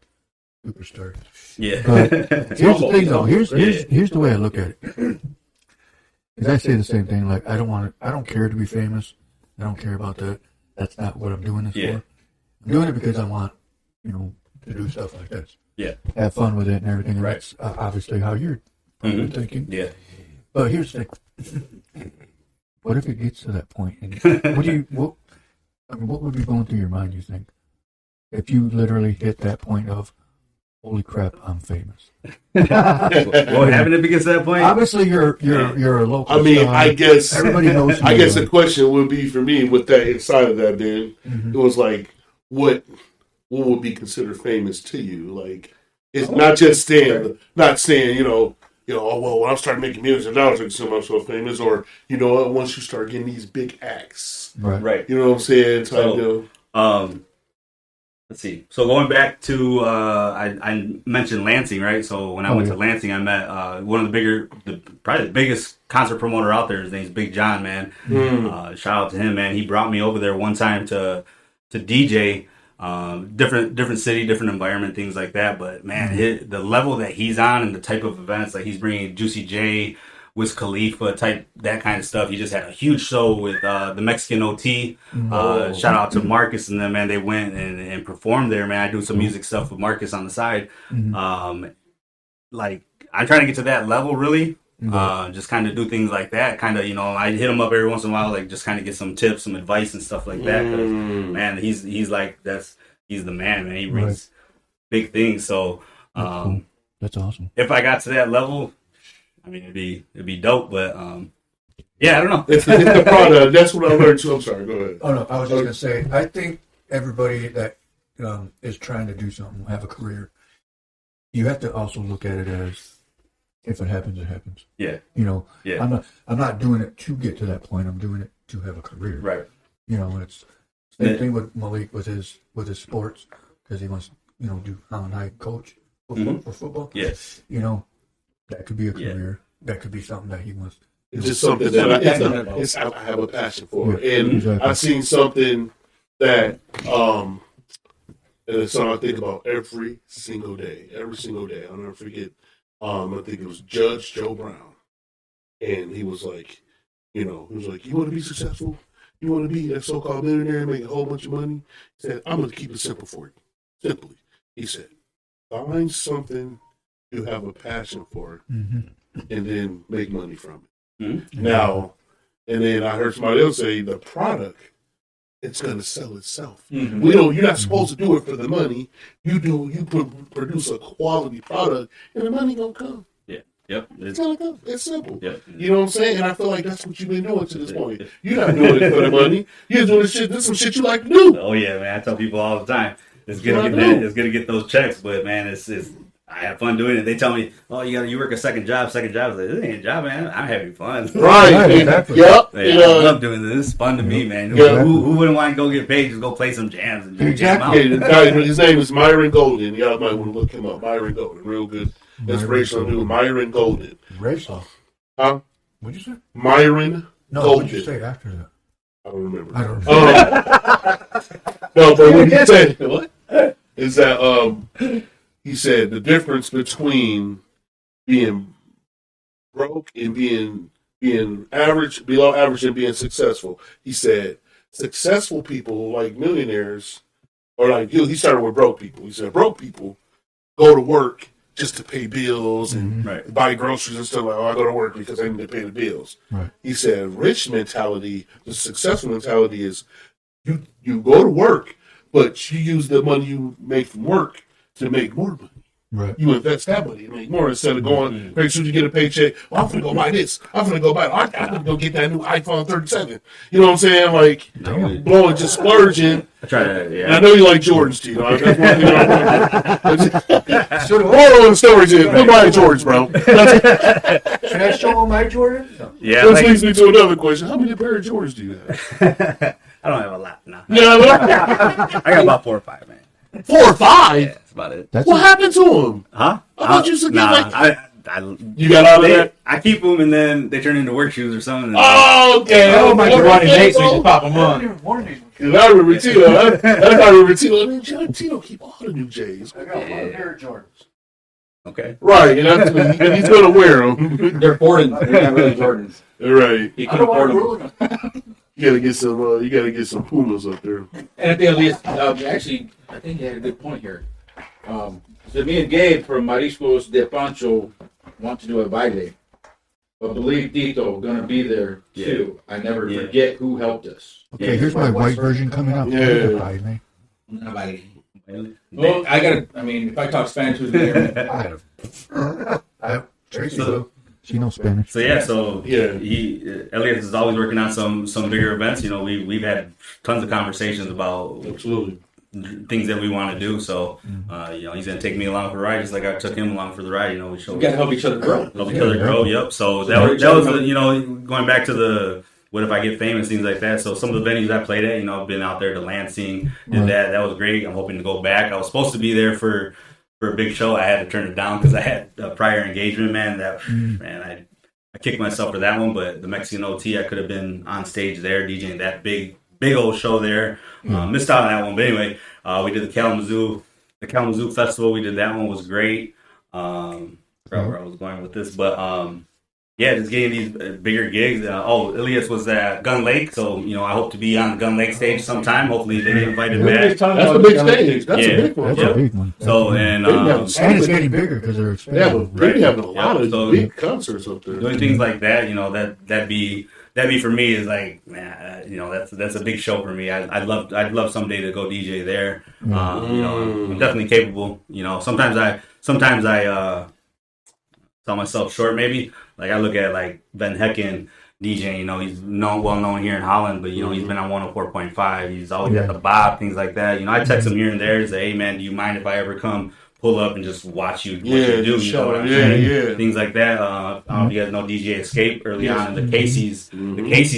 superstar. Yeah. But here's the thing, though. Here's the way I look at it. Because I say the same thing. Like I don't care to be famous. I don't care about that. That's not what I'm doing this for. I'm doing it because I want, to do stuff like this. Yeah. Have fun with it and everything. And Right. that's obviously how you're thinking. Yeah. But here's the thing. What if it gets to that point? And what would be going through your mind, you think? If you literally hit that point of, holy crap, I'm famous. What happened if it gets to that point? Obviously, you're a local I mean, star. I guess Everybody knows who I you guess are. the question would be for me with that inside of that. Then it was like, what would be considered famous to you? Like, it's not just not saying oh well, when I started making music, now I was consider myself famous, or once you start getting these big acts, Right. you know what I'm saying? So, let's see. So going back to I mentioned Lansing, right? So when I went to Lansing, I met one of probably the biggest concert promoter out there. His name's Big John, man. Shout out to him, man. He brought me over there one time to DJ. Different city, different environment, things like that. But man, the level that he's on and the type of events, like he's bringing Juicy J, Wiz Khalifa type, that kind of stuff. He just had a huge show with the Mexican OT. Shout out to Marcus and them, man. They went and performed there, man. I do some music stuff with Marcus on the side. Like I'm trying to get to that level, really. Just kind of do things like that. Kind of, I hit him up every once in a while, like just kind of get some tips, some advice and stuff like that. Cause man, he's like, he's the man, man. He brings big things. So, that's awesome. If I got to that level, I mean, it'd be dope, but, yeah, I don't know. it's the product. That's what I learned too. I'm sorry. Go ahead. Oh no, I was just gonna say, I think everybody that is trying to do something, have a career, you have to also look at it as, if it happens, it happens. Yeah. Yeah. I'm not doing it to get to that point. I'm doing it to have a career. Right. And it's same thing with Malik with his sports, because he wants do on-high coach for football. Yes. That could be a career. That could be something that he wants. It's just something that I have a passion for, and I've seen something that and it's something I think about every single day. I'll never forget. I think it was Judge Joe Brown, and he was like, you want to be successful? You want to be a so-called millionaire and make a whole bunch of money? He said, I'm going to keep it simple for you. Simply, he said, find something you have a passion for, and then make money from it. Now, and then I heard somebody else say, the product, it's going to sell itself. You're not supposed to do it for the money. You produce a quality product, and the money gonna come. Yeah. Yep. It's gonna come. It's simple. Yep. You know what I'm saying? And I feel like that's what you've been doing to this point. You're not doing it for the money. You're doing this is some shit you like to do. Oh yeah, man. I tell people all the time, it's gonna get those checks, but man, it's I have fun doing it. They tell me, "Oh, you work a second job." I was like, "This ain't a job, man. I'm having fun." Right. Exactly. Yep. Yeah, I love doing this. It's fun to me, man. Who wouldn't want to go get paid? Just go play some jams and just jam out. His name is Myron Golden. Y'all might want to look him up. Myron Golden, real good inspirational dude. Myron Golden. Rachel. Huh? What'd you say? Myron No, Golden. what'd you say after that? I don't remember. I don't know. No, but what he said is that he said the difference between being broke and being average, below average, and being successful. He said successful people, like millionaires, or like he started with broke people. He said broke people go to work just to pay bills and Right. buy groceries and stuff. Like, oh, I go to work because I need to pay the bills. Right. He said, rich mentality, the successful mentality is you go to work, but you use the money you make from work to make more money. Right. You invest that money to make more instead of going, as soon as you get a paycheck, well, I'm going to go buy this. I'm going to go buy I'm going to go get that new iPhone 37. You know what I'm saying? Like, blowing, just splurging. I try to, And I know you like Jordans, Tito. That's one thing I Should Moral of the story is, quit buying Jordans, bro. I show them my Jordan? yeah, This like, leads me to another question. How many pair of Jordans do you have? I don't have a lot now. Yeah, I got about 4 or 5, man. 4 or 5? Yeah, that's about it. That's What happened to them? Huh? I thought you used to get, nah, like- I You got out of that? I keep them and then they turn into work shoes or something. And Oh, okay. Oh, my God. Running late, so you just pop them on. Because I remember Tito. I remember Tito. I mean, Tito keep all the new J's. I got one pair of Jordans. Okay. Right, and he's going to wear them. They're Jordans. They're not really Jordans. Right. You I can don't want afford to them. ruin them. You gotta get some Pumas up there. And I think actually, I think you had a good point here. So me and Gabe from Mariscos de Pancho want to do a baile. But believe Tito gonna be there too. I never Yeah. forget who helped us. Okay, Yeah, here's my white version coming up. Yeah. Well, if I talk Spanish, who's there? I have Tracy. She knows Spanish. So yeah, so Yeah. Elliot is always working on some bigger events. You know, we've had tons of conversations about Absolutely. things that we want to do. So you know, he's gonna take me along for the ride, just like I took him along for the ride. You know, we We gotta help each other grow. help each other grow. Yep. So that was you know, going back to the what if I get famous, things like that. So some of the venues I played at, you know, I've been out there to Lansing, did that was great. I'm hoping to go back. I was supposed to be there for a big show. I had to turn it down because I had a prior engagement. Man, I kicked myself for that one. But the Mexican OT, I could have been on stage there DJing that big old show there. Missed out on that one. But anyway, we did the Kalamazoo Festival. We did that one. Was great. Forgot where I was going with this, but yeah, just getting these bigger gigs. Elias was at Gun Lake, so you know I hope to be on the Gun Lake stage sometime. Hopefully they get invited back. That's a big stage. That's a big one, That's bro. a big one. So and And it's getting bigger because they're Yeah, expanding. but they have a lot of So- big concerts up there. doing things like that, you know, that'd be for me is like, man, you know, that's a big show for me. I'd love someday to go DJ there. You know, I'm definitely capable. You know, sometimes I sell myself short maybe. Like I look at like Ben Hecken DJ, you know, he's well known here in Holland, but you know, he's been on 104.5. He's always at the Bob, things like that. You know, I text him here and there and say, hey man, do you mind if I ever come pull up and just watch you what you do? You know what I'm saying? Things like that. I don't know if you guys know DJ Escape early on in the Casey's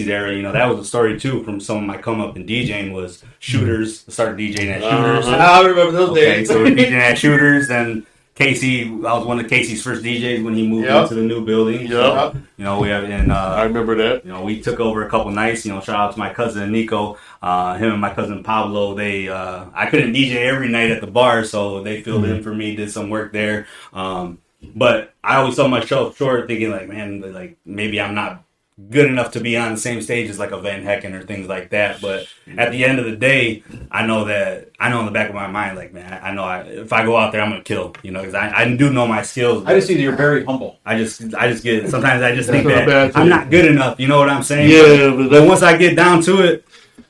era. You know, that was a story too from some of my come up in DJing was Shooters. I started DJing at Shooters. I remember those days. So we're DJing at Shooters. Then Casey, I was one of Casey's first DJs when he moved into the new building. Yep. You know, we have I remember that. you know, we took over a couple nights. You know, shout out to my cousin Nico, him and my cousin Pablo. They, I couldn't DJ every night at the bar, so they filled in for me, did some work there. But I always sell myself short, thinking like, man, like maybe I'm not good enough to be on the same stage as like a Van Hecken or things like that. But at the end of the day, I know in the back of my mind, like, man, I know if I go out there, I'm gonna kill. You know, because I do know my skills. I just see that you're very humble. I just get sometimes I just think not a bad that thing. I'm not good enough. You know what I'm saying? Yeah, But once I get down to it,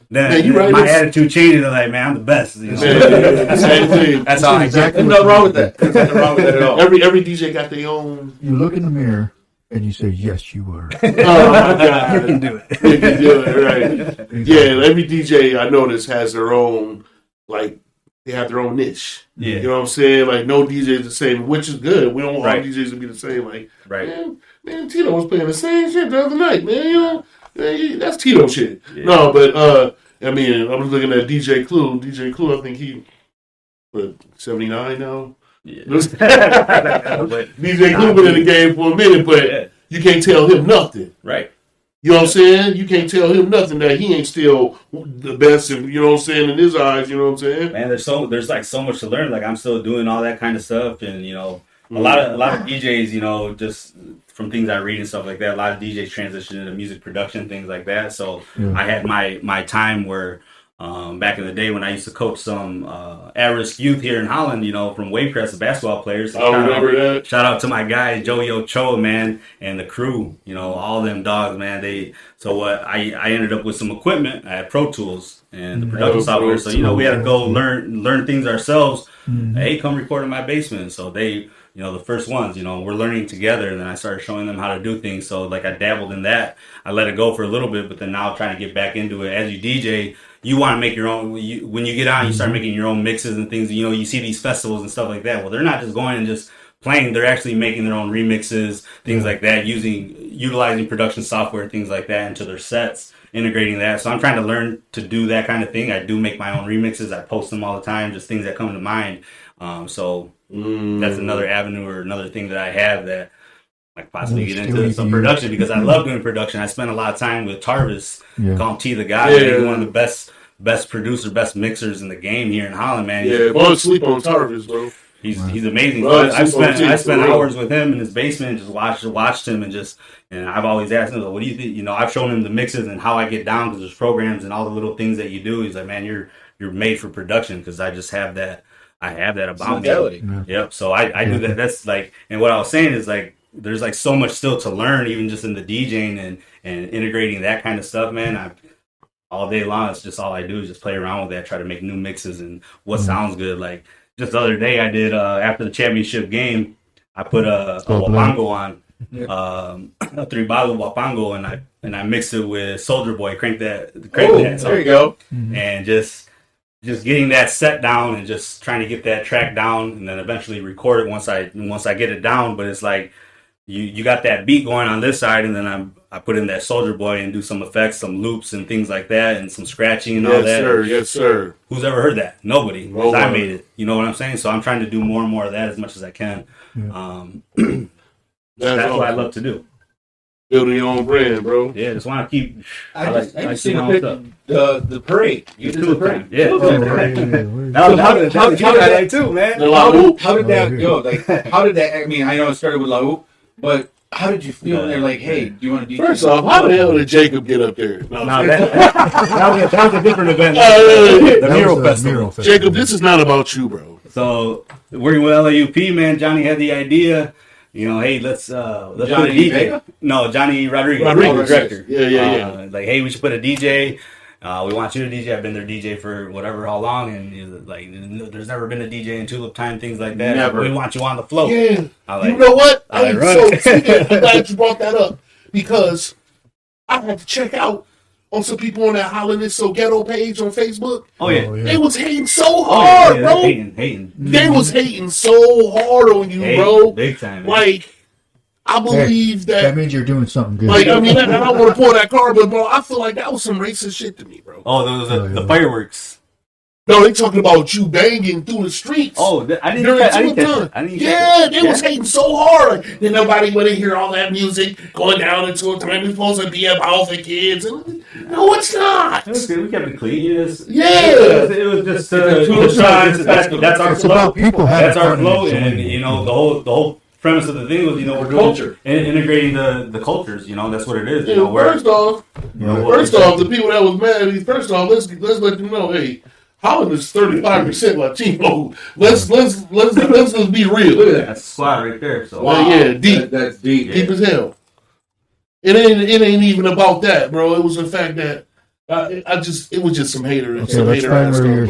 then you right, my it's- attitude changes. To like, man, I'm the best. You know? Same thing. That's how I exactly There's nothing wrong with that. There's nothing wrong with that at all. Every DJ got their own. You look in the mirror and you say, yes, you were. Oh my God. You can do it. They can do it, right? Yeah, every DJ I notice has their own, like, they have their own niche. Yeah. You know what I'm saying? Like, no DJ is the same, which is good. We don't want Right. all DJs to be the same. Like, Right. man, Tito was playing the same shit the other night, man. You know, that's Tito shit. Yeah. No, but, I mean, I was looking at DJ Clue. DJ Clue, I think he, 79 now? Yeah. DJ Clue been in the game for a minute, but Yeah. you can't tell him nothing. Right. You know what I'm saying? You can't tell him nothing that he ain't still the best, and you know what I'm saying, in his eyes, you know what I'm saying? Man, there's like so much to learn. Like I'm still doing all that kind of stuff, and you know, a lot of DJs, you know, just from things I read and stuff like that. A lot of DJs transition into music production, things like that. So I had my time where Back in the day when I used to coach some at-risk youth here in Holland, from Wavecrest basketball players. So I remember that. Shout out to my guys, Joey Ochoa, man, and the crew, all them dogs, man. I ended up with some equipment. I had Pro Tools and the production software. So, we had to go learn things ourselves. Hey, come record in my basement. So they, the first ones, we're learning together. And then I started showing them how to do things. So like I dabbled in that. I let it go for a little bit, but then now trying to get back into it. As you DJ, you want to make your own. When you get out, you start making your own mixes and things. You see these festivals and stuff like that. Well, they're not just going and just playing. They're actually making their own remixes, things like that, utilizing production software, things like that into their sets, integrating that. So I'm trying to learn to do that kind of thing. I do make my own remixes. I post them all the time, just things that come to mind. So that's another avenue or another thing that I have that I possibly get into some production because I love doing production. I spend a lot of time with Tarvis. Call him T the guy. Yeah. He's one of the best producer, best mixers in the game here in Holland, man. Yeah, don't sleep on Tarvis, bro. He's amazing. Bro, I spent hours with him in his basement and just watched him and I've always asked him, what do you think? I've shown him the mixes and how I get down because there's programs and all the little things that you do. He's like, man, you're made for production because I just have that. I have that about me. Yeah. Yep. So I do that. That's like, and what I was saying is like, there's like so much still to learn, even just in the DJing and integrating that kind of stuff, man. All day long, it's just all I do is just play around with that, try to make new mixes and what sounds good. Like just the other day, I did after the championship game, I put a wapango on, a 3-bottle wapango, and I mixed it with Soldier Boy. Crank that. There you go. And just getting that set down and just trying to get that track down, and then eventually record it once I get it down. But it's like you got that beat going on this side, and then I put in that Soldier Boy and do some effects, some loops and things like that, and some scratching and all that. Yes, sir. Who's ever heard that? Nobody. Because I made it. You know what I'm saying? So I'm trying to do more and more of that as much as I can. That's what I love to do. Building your own brand, bro. Yeah, just want to keep. I seen the parade. You did the parade. Yeah. How did that too, man? How did that go? Like, how did that? I mean, I know it started with La Hoop, but how did you feel when they're like, "Hey, do you want to do?" First off, how the hell did Jacob get up there? No, that was a different event. The Mural Festival. Jacob, this is not about you, bro. So working with LAUP, man, Johnny had the idea. Hey, let's put a DJ. Vega? No, Johnny Rodriguez, the director. Yeah. Like, hey, we should put a DJ. We want you to DJ. I've been their DJ for how long, and like, there's never been a DJ in Tulip Time, things like that. Never. We want you on the float. Yeah. Like, you know what? I'm I'm glad you brought that up because I had to check out on some people on that Holland So Ghetto page on Facebook. Oh yeah. They was hating so hard, bro. Hating. They was hating so hard on you, bro. Big time. Man. Like, I believe that means you're doing something good. Like, I mean, I don't want to pull that card, but bro, I feel like that was some racist shit to me, bro. Oh, those the fireworks. No, they talking about you banging through the streets. Oh, I didn't catch that. They was hating so hard. Then nobody would hear all that music going down into a time it's supposed to be about the kids. And, no, it's not. It was good. We kept it clean. It was just that's our flow. That's our flow, and the whole premise of the thing was we're doing culture and integrating the cultures. That's what it is. First off, the people that was mad. First off, let's let them know. Hey, Holland is 35% Latino. Let's be real. Look at that. That's squad right there. So wow. Deep. That's deep. Deep as hell. It ain't even about that, bro. It was the fact that it was just some hater. Okay, some hater ass stuff.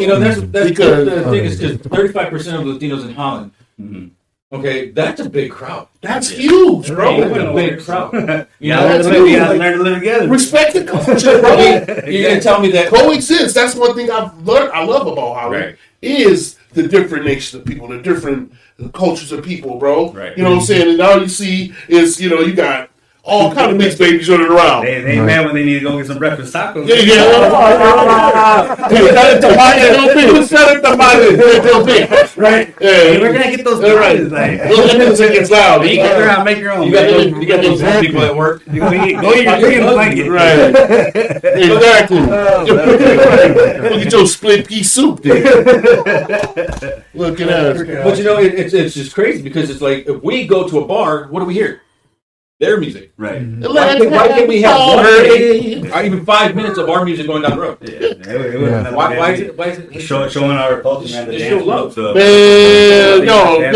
That's because the thing is because 35% of Latinos in Holland. Mm-hmm. Okay, that's a big crowd. That's huge, bro. That's a big crowd. We gotta learn to live together. Respect the culture, bro. You're gonna tell me that coexist. That's one thing I've learned. I love about Holland is the different nations of people, the different cultures of people, bro. Right. You know what I'm saying? And all you see is you got all kind of mixed babies running around. They ain't mad when they need to go get some breakfast tacos. Right. Yeah. We're gonna get those prices. Like, the music gets loud. You get around, make your own. You got those people at work. Go eat your chicken blanket. Right. Exactly. Look at your split pea soup there. Look at us. But it's just crazy because it's like if we go to a bar, what do we hear? their music. Right. Why can't we have or even 5 minutes of our music going down the road? Yeah. Why is it Showing our culture, man? The Just dance show love. moves,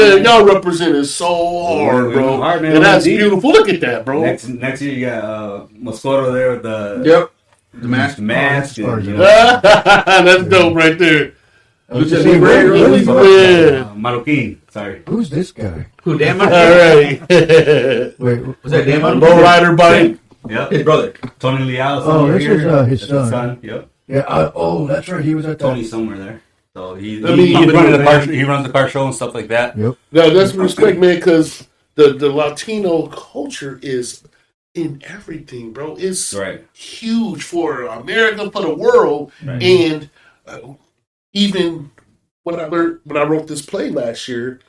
Man, y'all represented so hard, bro. Hard, man. And that's beautiful. Look at that, bro. Next year you got Mosquito there with the The mask. mask. Oh, And, That's dope right there. Lucha Libre, Libre. Yeah. Marroquin. Sorry. Who's this guy? Who? Dan All Martin? right. Wait, Was that Dan Martin? Lowrider bike. Yep. His brother. Tony Leal. Oh, this here. is his That's son. Yep. yeah. Oh, that's right. He was at that. Tony's somewhere there. So he's mean, running the car. He runs the car show and stuff like that. Yep. Now, that's respect, man, because the Latino culture is in everything, bro. It's Right. huge for America, for the world. Right. And even when I wrote this play last year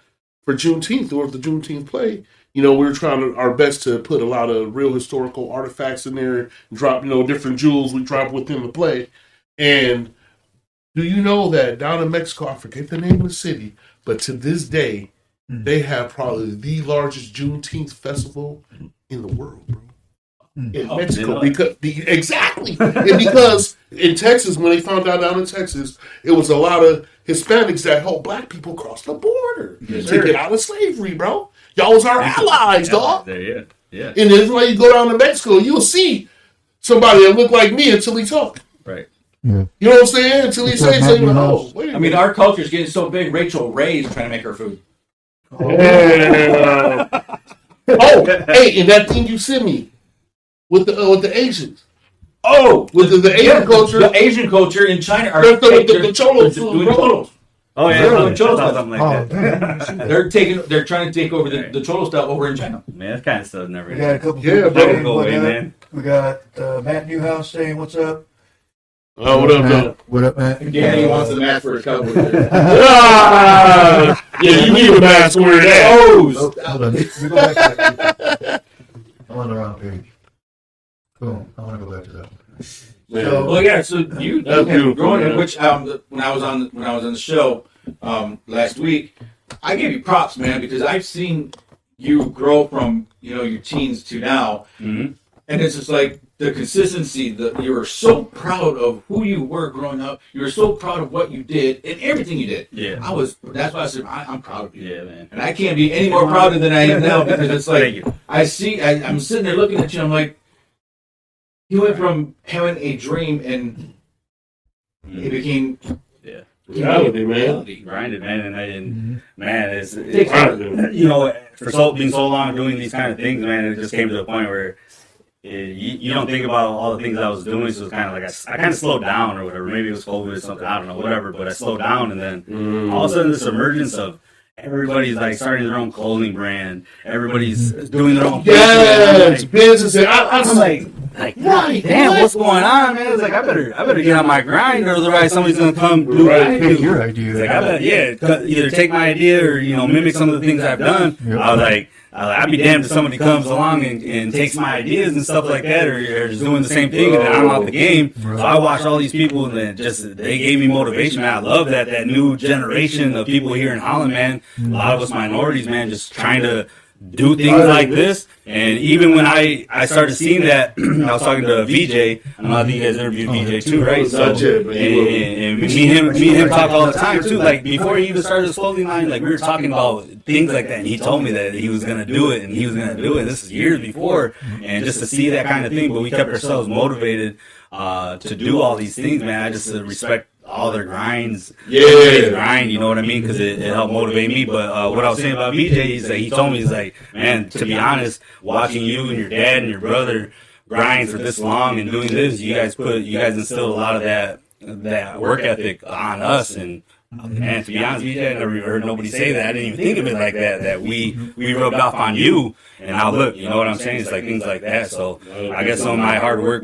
for Juneteenth, or the Juneteenth play, we were trying our best to put a lot of real historical artifacts in there and drop, different jewels we drop within the play. And do you know that down in Mexico, I forget the name of the city, but to this day, they have probably the largest Juneteenth festival in the world, bro. In Mexico, exactly, and because in Texas, when they found out down in Texas, it was a lot of Hispanics that helped black people cross the border to get out of slavery, bro. Y'all was our allies, dog. There, yeah. And then when you go down to Mexico, you'll see somebody that look like me until he talk. Right. Yeah. You know what I'm saying? Until he says something, oh, wait a I mean, our culture's getting so big. Rachel Ray's trying to make her food. Yeah. Oh, hey, and that thing you sent me with the Asians. Oh, With the Asian culture. The Asian culture in China are The cholos. doing cholos. Oh yeah. They're I doing cholo saw stuff. something Oh, like that. damn, I didn't see that. They're trying to take over the cholo stuff over in China. Man, that kind of stuff never. We got a couple Yeah, people bro. saying Go what away, up. man. We got Matt Newhouse saying what's up. Oh, what up, Matt? though? What up, Matt? Yeah, he wants the match for his Cowboys. Ah, yeah, you need a mask wearing that. Oh, Hold on. We go back to that. I'm on the wrong page. Boom. I want to go back to that. Man. well, yeah. So you That's have beautiful, grown in man. which when I was on the show last week, I gave you props, man, because I've seen you grow from your teens to now, and it's just like the consistency. You were so proud of who you were growing up. You were so proud of what you did and everything you did. Yeah. That's why I said I'm proud of you. Yeah, man. And I can't be any more prouder than I am now because it's Thank like you. I'm sitting there looking at you. I'm like, you went from having a dream and it became Reality, man. Grinded, man, and man, it's Grinded. for being so long doing these kind of things, man, it just came to the point where you don't think about all the things I was doing, so it's kind of like I kind of slowed down or whatever. Maybe it was COVID or something, I don't know, whatever. But I slowed down, and then all of a sudden this emergence of everybody's like starting their own clothing brand, everybody's doing their own Yes, business. I'm like, right, damn, what? what's going on, man? It's like I better get on my grind, or otherwise somebody's gonna come do what I Take do. your idea. It's like I better, either take my idea or mimic some of the things I've done. Yep. I was like, I'd be damned if somebody comes along and takes my ideas and stuff like that, or is doing the same thing, and then I'm out the game. Right. So I watch all these people, and then they gave me motivation. Man, I love that new generation of people here in Holland, man. A lot of us minorities, man, just trying to do things like this. And even when I started seeing that, I was talking to VJ. I know I think you guys interviewed VJ too, right? So Not yet, but you will. and me and him talk all the time too. Like before he even started his clothing line, like we were talking about things like that, and he told me that he was gonna do it, and he was gonna do it. This is years before, and just to see that kind of thing. But we kept ourselves motivated to do all these things, man. I just respect all their grinds. Yeah. Grind, you know what I mean? Because it helped motivate me. But what I was saying about BJ is that he told me, he's like, man, to be honest, watching you and your dad and your brother grind for this long and doing this, you guys instilled a lot of that work ethic on us. And to be honest, BJ, I never heard nobody say that. I didn't even think of it like that. That we rubbed off on you, and now look, you know what I'm saying? It's like things like that. So I guess some of my hard work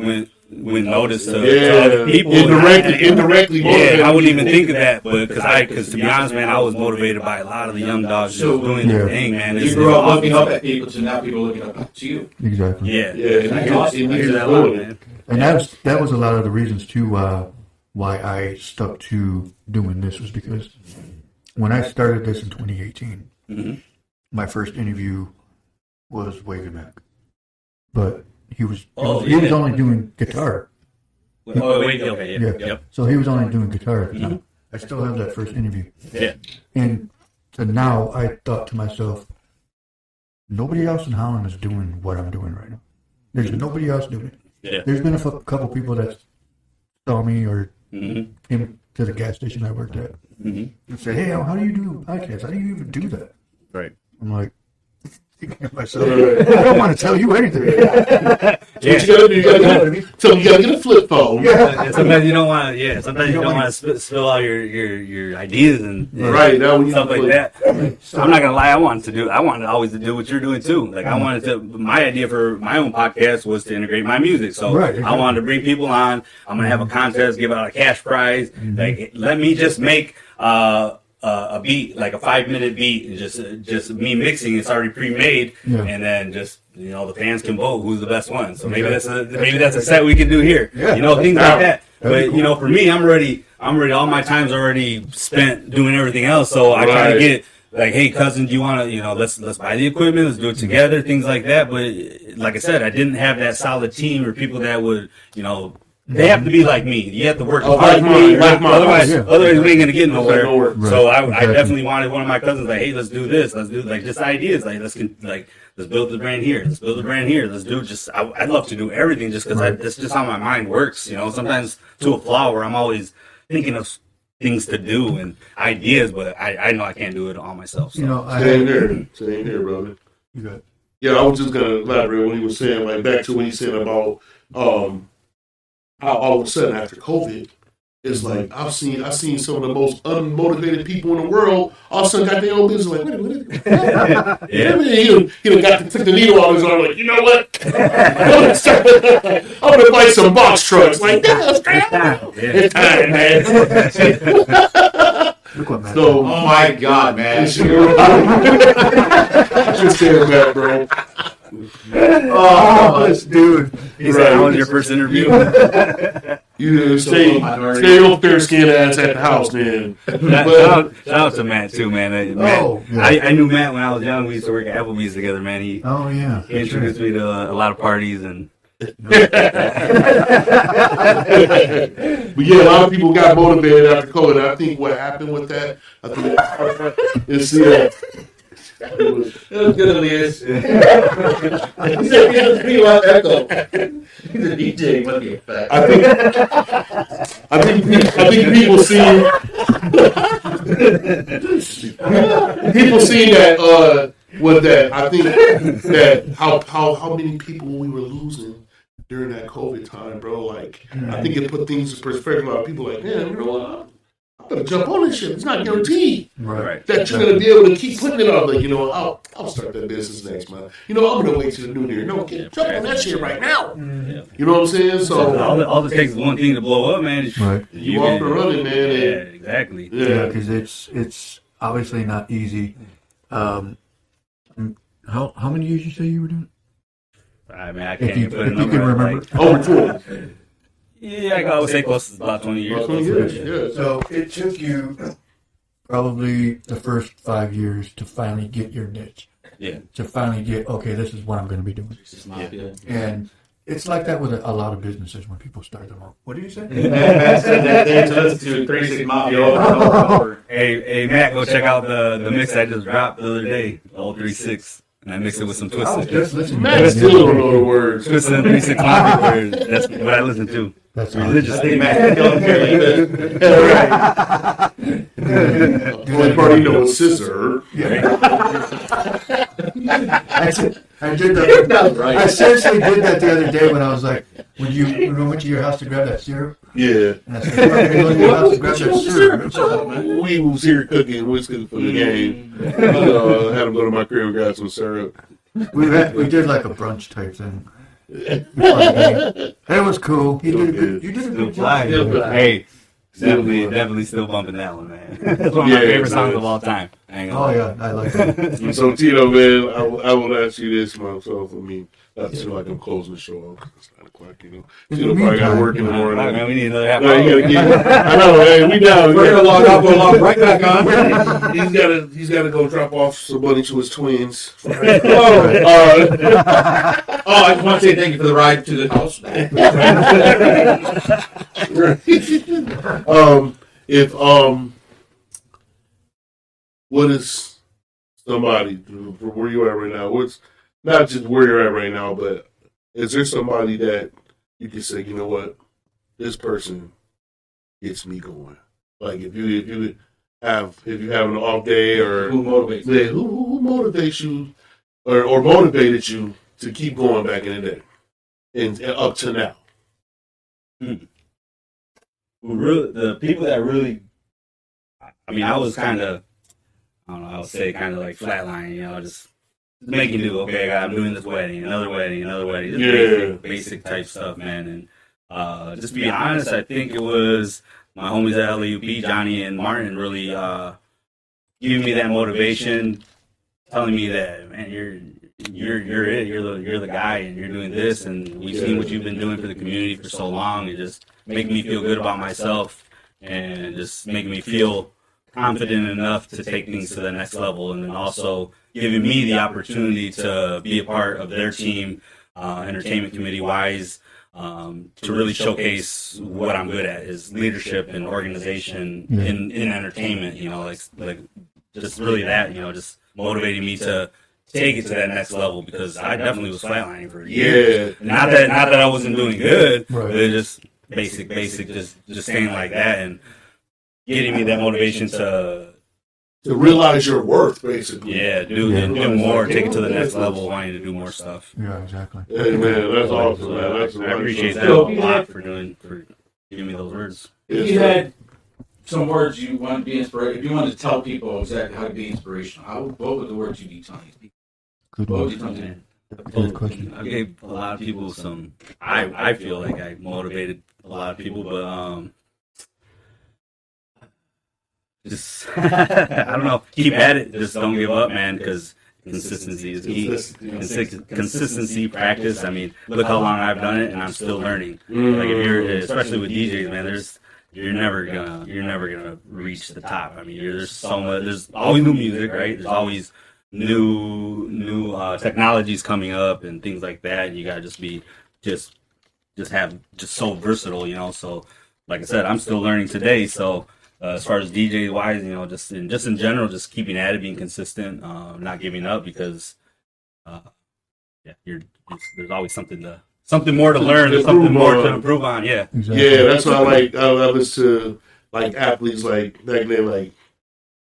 went noticed to other people. Indirectly. Yeah, I wouldn't even think of that, but because to be honest, man, I was motivated by a lot of the young dogs just doing their thing, man. You grew up looking up at people, so now people are looking up to you. Exactly. Yeah, Yeah, I and hear that a lot, man. And that was a lot of the reasons too why I stuck to doing this, was because when I started this in 2018, my first interview was Wavy Mac. but he was only doing guitar. Oh, wait, okay, yeah. Yep. So he was only doing guitar at the time. I still have that first interview. Yeah. And so now I thought to myself, nobody else in Holland is doing what I'm doing right now. There's nobody else doing it. Yeah. There's been a couple people that saw me or came to the gas station I worked at and say, hey, how do you do podcasts? How do you even do that? Right. I'm like, thinking to myself, I don't want to tell you anything. What you gotta do, you gotta get a flip phone. Yeah, sometimes you don't want to. Yeah, sometimes you don't want to spill all your ideas and Right now, stuff like that. I'm not gonna lie. I wanted always to do what you're doing too. Like I wanted to. My idea for my own podcast was to integrate my music. So I wanted to bring people on. I'm gonna have a contest, give out a cash prize. Like let me just make a beat, like a 5-minute beat, and just me mixing. It's already pre-made, and then just the fans can vote who's the best one. So maybe that's a set we can do here. Things like that. But for me, I'm ready. All my time's already spent doing everything else. So I try to get like, hey, cousin, do you want to let's buy the equipment, let's do it together, things like that. But like I said, I didn't have that solid team or people that would They have to be like me. You have to work like me. Otherwise, we ain't gonna get nowhere. So I definitely wanted one of my cousins like, hey, let's do this. Let's do just ideas. Like let's build the brand here. Let's build the brand here. Let's do I'd love to do everything just because that's just how my mind works. Sometimes to a flaw where I'm always thinking of things to do and ideas, but I know I can't do it all myself. So. Same here, brother. Yeah, I was just gonna elaborate when he was saying like back to when he said about how all of a sudden after COVID, it's like I've seen some of the most unmotivated people in the world all of a sudden got their own business. Like, wait a minute. He took the needle out of his arm. Like, you know what? I'm gonna buy some box trucks. Like, that's great. It's time, man. So, oh my God, man! Just saying that, bro. This dude. He said, "How was your first interview?" Stay your fair skinned ass at the house, man. Shout out to Matt too, man. I knew Matt when I was young. We used to work at Applebee's together, man. He introduced me to a lot of parties and. But yeah, a lot of people got motivated after COVID. I think what happened with that, is that. It was good, Elias. He said he has a pretty loud echo. He's a DJ. What the effect? I think people see that with that. I think that how many people we were losing during that COVID time, bro. Like I think it put things in perspective. A lot of people like, man, you know what? I'm gonna jump on this shit. It's not guaranteed that you're gonna be able to keep putting it on. Like, I'll start that business next month. I'm gonna wait till the new year. No, jump on that shit right now. You know what I'm saying? So all it takes is one thing to blow up, man. You off and running, man. Yeah, exactly. Yeah, because it's obviously not easy. How many years you say you were doing? I mean, I can't even put a number. If you can remember. Over 20. Yeah, I would say close to about 20 years. 20 years, yeah. So it took you probably the first 5 years to finally get your niche. Yeah. To finally get, okay, this is what I'm going to be doing. Yeah. And it's like that with a lot of businesses when people start them off. What do you say? Matt said that they listen to 36 Mafia. Hey, Matt, go check out the mix I just dropped the other day, old 36. And I mixed it with some Twisted. Matt still don't know the words. Twisted and 36 Mafia. That's what I listen to. That's religious thing, Matt. Don't care like Right. The only part you know is scissor. I did that. I seriously did that the other day when I was like, when I went to your house to grab that syrup. Yeah. And I said, I'm going to your house to grab that syrup. We was here cooking whiskey for the game. I had him go to my crib and grab some syrup. We did like a brunch type thing. It was cool. You did a good job. Hey, definitely still bumping that one, man. That's one of my favorite songs of all time. I ain't gonna lie. I like that. So Tito, man, I will ask you this myself. I mean, not to like I'm closing the show out 'cause it's 9:00. You know, Tito probably got to work in the morning. Man, we need another half No, hour. you gotta get. I know, man. We down. We're gonna log off. We'll log right back on. He's gotta go drop off some money to his twins. Oh, I just want to say thank you for the ride to the house. If what is somebody where you at right now? What's not just where you're at right now, but is there somebody that you can say, you know what, this person gets me going? Like if you have an off day or Who motivates you? yeah, who motivates you or motivated you to keep going back in the day and up to now? Really, the people that really, I mean, I was kind of, I don't know, I would say kind of like flatline, you know, just making do. Okay, I'm doing this wedding, another wedding, just basic type stuff, man. And just being honest, I think it was my homies at LAUP, Johnny and Martin, really giving me that motivation, telling me that, man, you're it, you're the guy, and you're doing this, and we've seen what you've been doing for the community for so long, and just making me feel good about myself, and just making me feel confident enough to take things to the next level, and then also giving me the opportunity to be a part of their team, entertainment committee wise, to really showcase what I'm good at is leadership and organization in entertainment. You know, like just really that. You know, just motivating me to take it to that next level, because I definitely was flatlining for years. Yeah. Not that I wasn't doing good, Right. but it just basic, just staying like that and getting me that motivation to realize your worth, basically. do more, take it to the next level, wanting to do more stuff. Yeah, exactly. Hey man, that's awesome, man. I appreciate that a So, lot for giving me those words. If you had some words you want to be inspirational, if you wanted to tell people exactly how to be inspirational, what would the words you'd be telling people? Good What would one. you tell them? Good question. I gave a lot of people some. I feel like I motivated a lot of people, but just I don't know. Keep at it. Just don't give up, man. Because consistency is key. Consistency, practice. I mean, look how long I've done it, and I'm still learning. Like if you're, especially with DJs, man, you're never gonna reach the top. I mean, there's always new music, right? There's always new technologies coming up and things like that. And you gotta just be just so versatile, you know. So, like I said, I'm still learning today. So, as far as DJ wise, you know, just in general, just keeping at it, being consistent, not giving up, because there's always something more to learn, there's something more to improve on. Yeah. Exactly. Yeah, that's why I like. I listen to like athletes like back then, like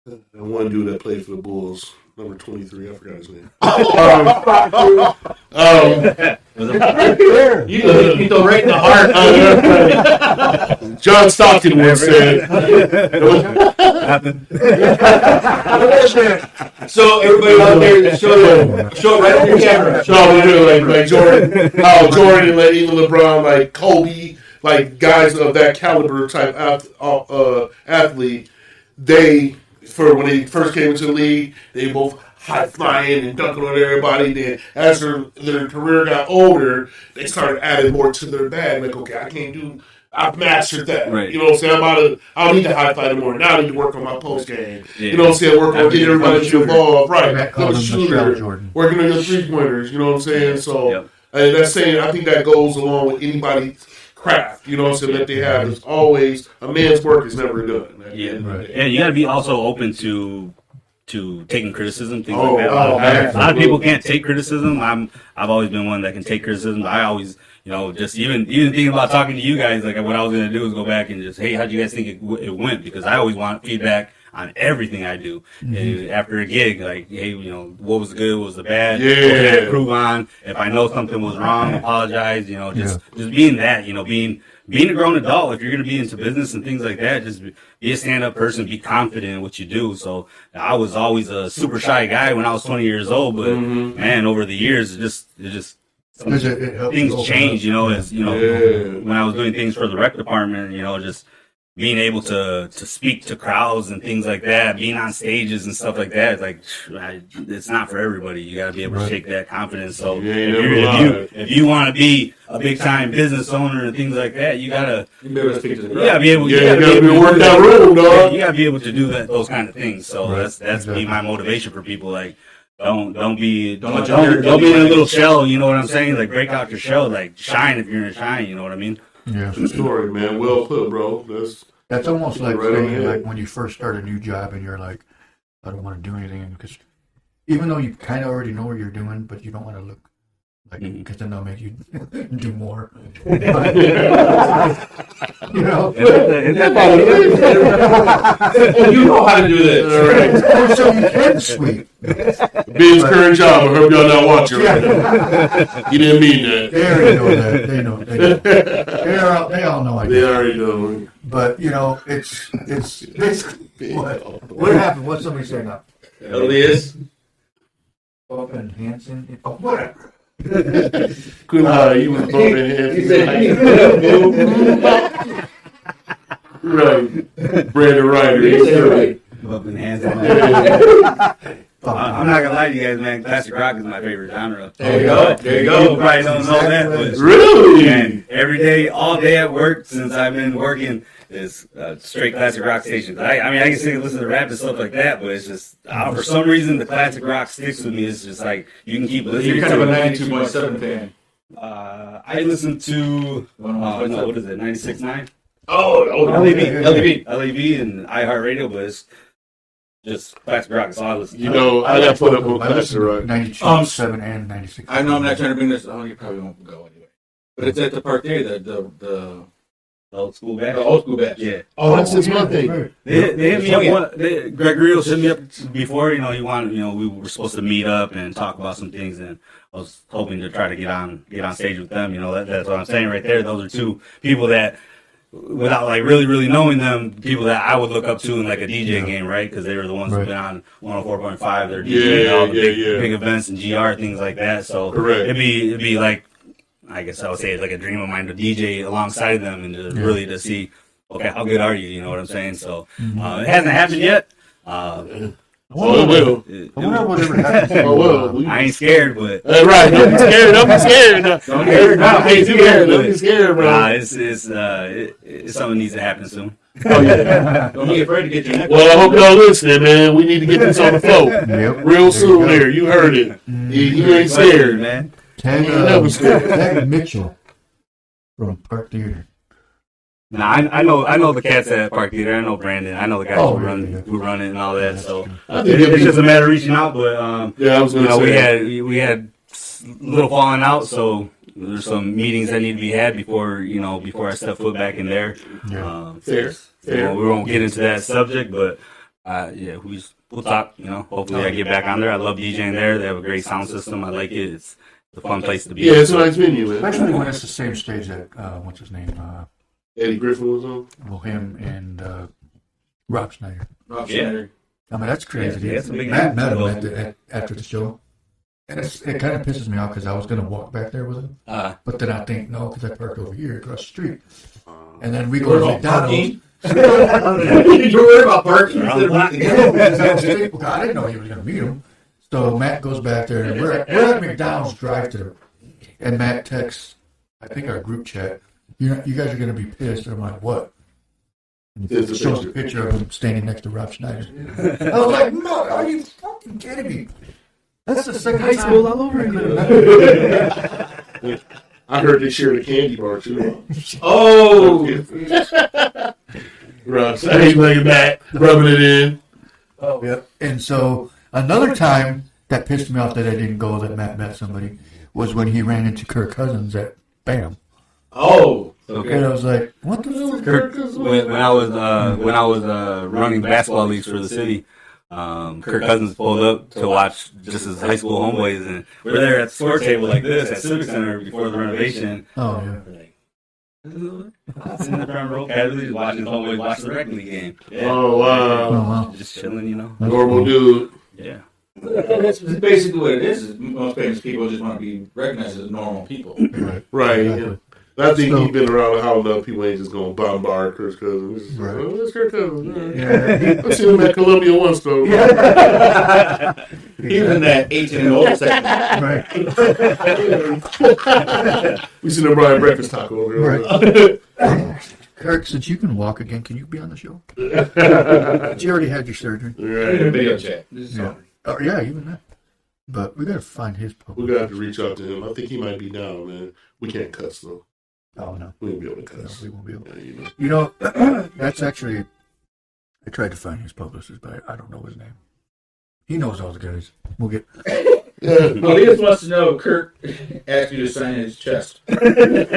that one dude that played for the Bulls, number 23. I forgot his name. You hit Tito right in the heart. John Stockton once said. So everybody out there, show it right on your camera. No, we do like Jordan. Jordan, like even LeBron, like Kobe, like guys of that caliber type athlete. They, for when they first came into the league, they both high flying and dunking on everybody. Then as their career got older, they started adding more to their bag. Like, okay, I've mastered that. Right. You know what I'm saying? I don't need to high fly anymore. Now I need to work on my post game. Yeah. You know what I'm saying? Work on getting everybody to evolve. Right. I'm a shooter. Working on your 3-pointers. You know what I'm saying? So that's saying, I think that goes along with anybody's craft. You know what I'm saying? That they have. It's always, a man's work is never done. Yeah. Right. And you got to be also open to taking criticism, things like that. A lot of people can't take criticism. I've always been one that can take criticism. I always, you know, just even thinking about talking to you guys, like what I was going to do is go back and just, hey, how'd you guys think it went? Because I always want feedback on everything I do. Mm-hmm. And after a gig, like, hey, you know, what was good, what was the bad, what can I improve on? If I know something was wrong, apologize, you know, just being that, you know, being a grown adult. If you're going to be into business and things like that, just be a stand-up person, be confident in what you do. So I was always a super shy guy when I was 20 years old, but man, over the years, things change, you know, as you know, when I was doing things for the rec department, you know, just being able to speak to crowds and things like that, being on stages and stuff like that, it's like it's not for everybody. You got to be able to shake that confidence. So if you want to be a big time business owner and things like that, you gotta be able to speak to the crowd. You gotta be able. You gotta be working that room, dog. You gotta be able to do those kind of things. So that's be my motivation for people. Like, don't be in a little shell. You know what I'm saying? Like, break out your shell. Like, shine if you're gonna shine. You know what I mean? Yeah. True story, man. Well put, bro. That's almost like right saying, like when you first start a new job and you're like, I don't want to do anything, because even though you kind of already know what you're doing, but you don't want to look like, because then they'll make you do more. You know, You know how to do this. All right. so you can sweep. Ben's current job, I hope y'all not watching. You didn't mean that. They already know that. They know. They all know I They do. already know. But you know, it's basically what happened. What's somebody saying now? Elias. Up enhancing. Oh, whatever. Couldn't hide. You was bumping heads. He said, Right. Brandon Ryder. He said right. Bumping hands. I'm not gonna lie to you guys, man. Classic rock is my favorite genre. There you go. There you go. People probably don't know that, but Really? and every day, all day at work since I've been working is straight classic rock stations. I mean, I can sing and listen to rap and stuff like that, but it's just for some reason the classic rock sticks with me. It's just like you can keep listening. You're kind to of a it. 92.7 fan. I listen to what is it, 96.9? Oh, LEV and iHeartRadio, but it's just classic rock. That's all I listen to. You know, I got put up on I classic listen to rock. 92.7 and 96. I know I'm not trying to bring this. Oh, you probably won't go anyway. But it's at the park there, the Old school bash. old school bash. Yeah. Oh, that's his birthday. They hit me up. Greg Rios hit me up before. We were supposed to meet up and talk about some things, and I was hoping to try to get on stage with them. You know, that's what I'm saying right there. Those are two people that, without like really knowing them, people that I would look up to in like a DJ game, right? Because they were the ones who've been on 104.5. They're DJing all the big events and GR things like that. So it'd be like, I guess I would say it's like a dream of mine to DJ alongside them and to really to see, okay, how good are you? You know what I'm saying? So it hasn't happened yet. It will. I wonder whatever happens. Oh, well. I ain't scared, but Right. Don't be scared. Don't be scared. Don't be scared. Don't be scared, bro. it's something needs to happen soon. Oh, yeah. Don't be afraid to get your neck. Well, I hope y'all listening, man. We need to get this on the floor Yep. real soon. There, you heard it. You ain't scared, man. Tag Mitchell from Park Theater. Nah, I know the cats at Park Theater. I know Brandon. I know the guys Oh, who run it and all that. So I think it's just a matter of reaching out. But yeah, I was gonna say we had little falling out. So there's some meetings that need to be had before I step foot back in there. Yeah. Fair. We won't get into that subject, but we'll talk. Hopefully I get back on there. I love DJing there. They have a great sound system. I like it. It's a fun place to be. Yeah, it's a nice venue, man. Especially when it's the same stage that what's his name? Eddie Griffin was on. Well, him and Rob Schneider. Rob Yeah. Schneider. I mean, that's crazy. Yeah, it's a big Matt night. met him after the show, and it kind of pisses me off because I was gonna walk back there with him, but then I think no, because I parked over here across the street, and then we go to McDonald's. You're worried about parking. I didn't know he was gonna meet him, so Matt goes back there, and we're at McDonald's drive-thru, and Matt texts, I think our group chat, you guys are gonna be pissed. And I'm like, what? And he shows a picture of him standing next to Rob Schneider. I was like, no, are you fucking kidding me? That's the second high school all over again. I heard they shared a candy bar too. Oh, Right, so he's laying back, rubbing it in. Oh, yep. And so another time that pissed me off that I didn't go, that Matt met somebody, was when he ran into Kirk Cousins at BAM. oh, And okay. I was like, what the hell is Kirk Cousins? When I was running basketball leagues for the city, Kirk Cousins pulled up to watch just his high school homeboys, and we're there at the score table like this at Civic Center before the renovation. Oh, yeah. We're like, sitting in the front row, casually just watching his homeboys watch the rec league game. Yeah. Oh, wow. Oh, wow. Just chilling, Normal dude. Yeah. That's basically what it is. Most famous people just want to be recognized as normal people. Right. Right. Exactly. I think he's been around how enough people ain't just gonna bombard Kirk's cousin. It's just Right. like, oh, that's Kirk's cousin. Yeah. I've seen him at Columbia once though. Even that 18 and older section. Right. We seen him buying breakfast taco over there. Right. Kirk, since you can walk again, can you be on the show? You already had your surgery. Right. Video chat. This is Yeah. all. Oh, yeah, even that. But we got to find his We're public. gonna have to reach out to him. I think he might be down, man. We can't cuss though. Oh, no. We won't be able to No, cuss. we won't be able to. Yeah, you know. You know, that's actually, I tried to find his publicist, but I don't know his name. He knows all the guys. We'll get. Elias wants to know, Kirk asked you to sign his chest. Elias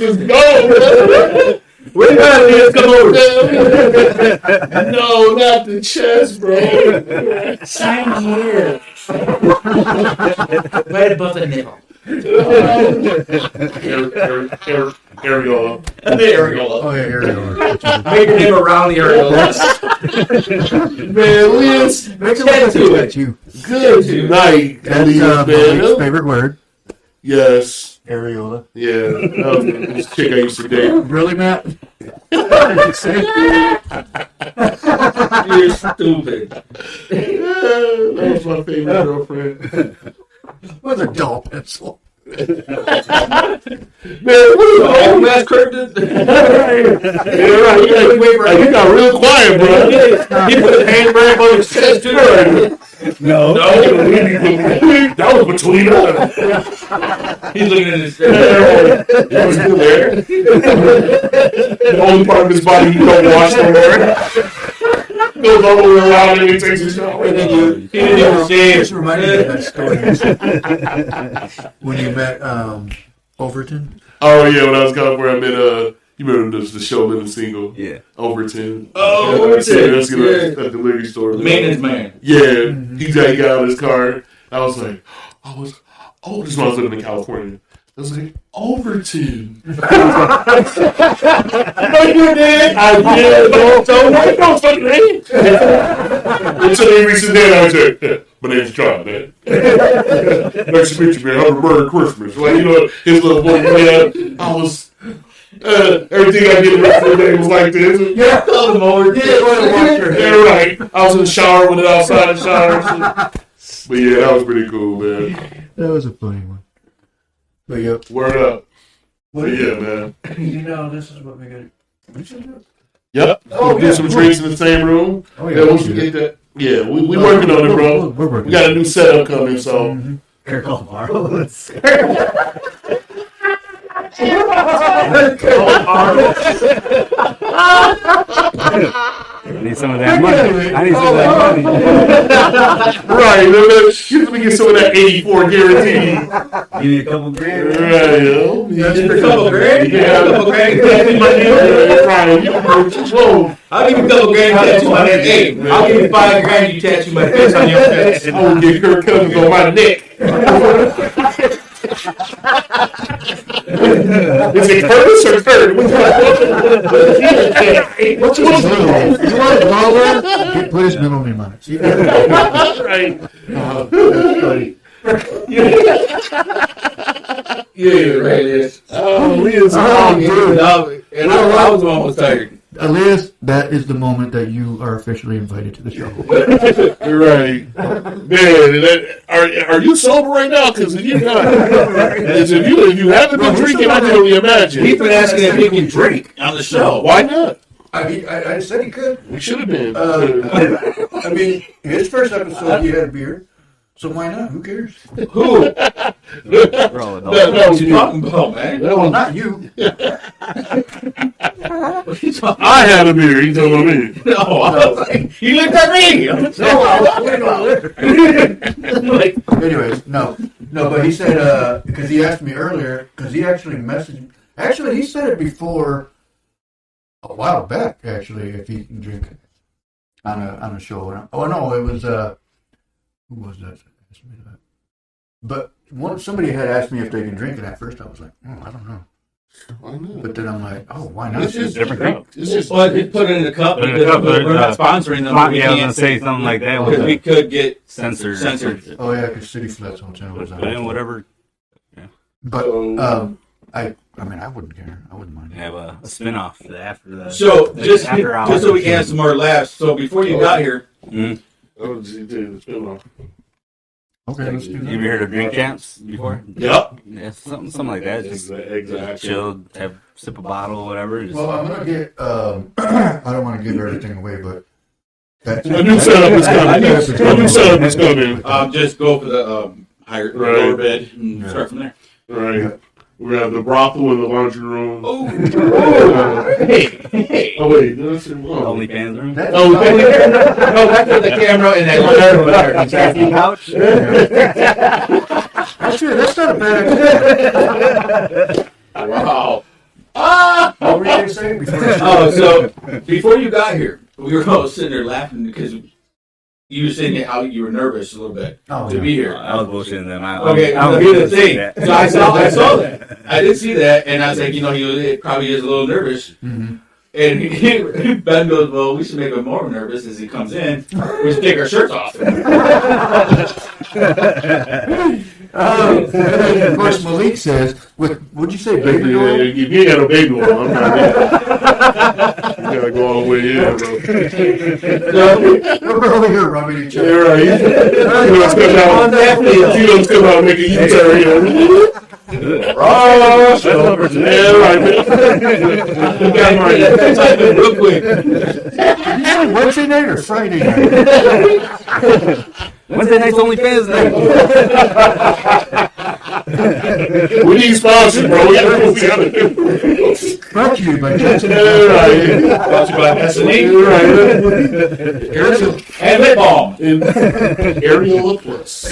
is gone. Where you at, Elias? Come over. No, not the chest, bro. Sign here. Right above the nipple. Areola. The areola. Oh, yeah, here we go. Make your name around the areola. Man, Elias, Make a Tattoo little it. tattoo. good night, That's Elias, Malik's man. favorite word. Yes. Areola. Yeah. That was this chick I used to date. Really, Matt? You're stupid. That was my favorite girlfriend. With a dull pencil. Man, what is Oh, that's Kirk. Yeah, right. You got real quiet, bro. He put his hand right above his chest, too. No. No. That was between us. He's looking at his That was still there. The only part of his body you don't wash no more. Goes all the way around and he takes a shower. He didn't even shave. Just reminded me of that story. When you met Overton. Oh yeah, when I was going where I met you remember the show Living Single? Yeah. Overton. Oh, Yeah, Overton. that's at the liquor store. Maintenance man. Yeah, he got out of his car. I was like, this was when I was living in California. I was like, Overton. No, you did. I did. So what? No, it's fucking name. Until they reached the day, I was like, my name's John, man. Nice to meet you, man. Have a Merry Christmas. Like, you know, his little voice, man. I was, everything I did the rest of the day was like this. Yeah, called him over. Yeah, right. I was in the shower with it outside the shower. But yeah, that was pretty cool, man. That was a funny one. But yep. Word up. What But yeah, man. You know, this is what we got. Yep. Oh, Do yeah. some drinks in the same room. Oh, Yeah, once we get that. Yeah, we working on it, bro. We're working. We got a new setup coming, so. Kirk Alfaro. I need some of that money. I need some of that money. Right, let me get some of that 84 guarantee. Give me a couple grand. Right, yo. A couple grand? Yeah. A couple grand. Whoa. I'll give you a couple grand, you tattoo my neck. Hey, I'll give you $5,000, you tattoo my face on your chest. I will get Kirk Cousins on my neck. Is it Curtis or Kurt? What's his middle name? You want to lower? Put his middle name on it. See? Right. Yeah, right, yes. Oh, Leah's dude. And I was almost tired. Elias, that is the moment that you are officially invited to the show. You're right. Man, are you sober right now? Because if you're not, if you haven't been drinking, I can only imagine. He's been asking if he can drink on the show. Why not? I said he could. We should have been. I mean, his first episode, he had beer. So why not? Who cares? Who? Bro, that was What you me. talking about, man? That was, Not you. What you talking I had a beer. He's talking about me. No, I was like, he looked at me. No, I was waiting over there. Like, Anyways, no, but he said, because he asked me earlier, because he actually messaged, actually, he said it before, a while back, actually, if he can drink on a show. Oh, no, it was, who was that? But somebody had asked me if they can drink, and at first I was like, I don't know. Why not? But then I'm like, oh, why not? It's just different drink. It's just well, just put it in the cup. Put it in the because cup, we're not sponsoring them. We Yeah, I was can't gonna say something like that. because we could get Censored. censored. Oh, yeah, because City Flats Hotel was on. But then whatever. But So- I mean, I wouldn't care. I wouldn't mind. Have a spinoff after the. So just after hours. so we can have some more laughs. So before you got here, Mhm. Oh, it's been off. Okay, let's do You that. ever heard of drink champs before? Yep. Yeah, something like that. Just Exactly. chill, have sip a bottle, whatever. Just, Well, I'm gonna get. I don't want to give everything away, but that's A new setup is coming. A new setup is coming. just go for the higher Right. lower bed and start from there. Right. We have the brothel in the laundry room. Oh, Hey. Oh wait, that's in OnlyFans room. Oh, no, that's with the camera and that chair over there. Casting couch. That's it. That's not a bad. Wow. What were you gonna say before? Oh, so before you got here, we were all sitting there laughing because you were saying how you were nervous a little bit to be here. I was bullshitting them. Okay, I here's the thing. So I saw that. I did see that, and I was like, he probably is a little nervous. Mm-hmm. And Ben goes, well, we should make him more nervous as he comes in. We should take our shirts off. Of course, Malik says, "What'd you say, baby Yeah, oil?" you ain't got no baby oil. I'm not there. You gotta go all the way in, bro. We're over here rubbing each other. Yeah, right. Tito's coming out. Tito's coming out making U-turn. Yeah, right. You got mine. Type in real quick. Did you say Wednesday night or Friday night? Wednesday night's OnlyFans night. We need sponsors, bro. We gotta do. Brought to you by Johnson. Yeah, right. Brought to you by Destiny. You're right. And lip balm. Areola Plus.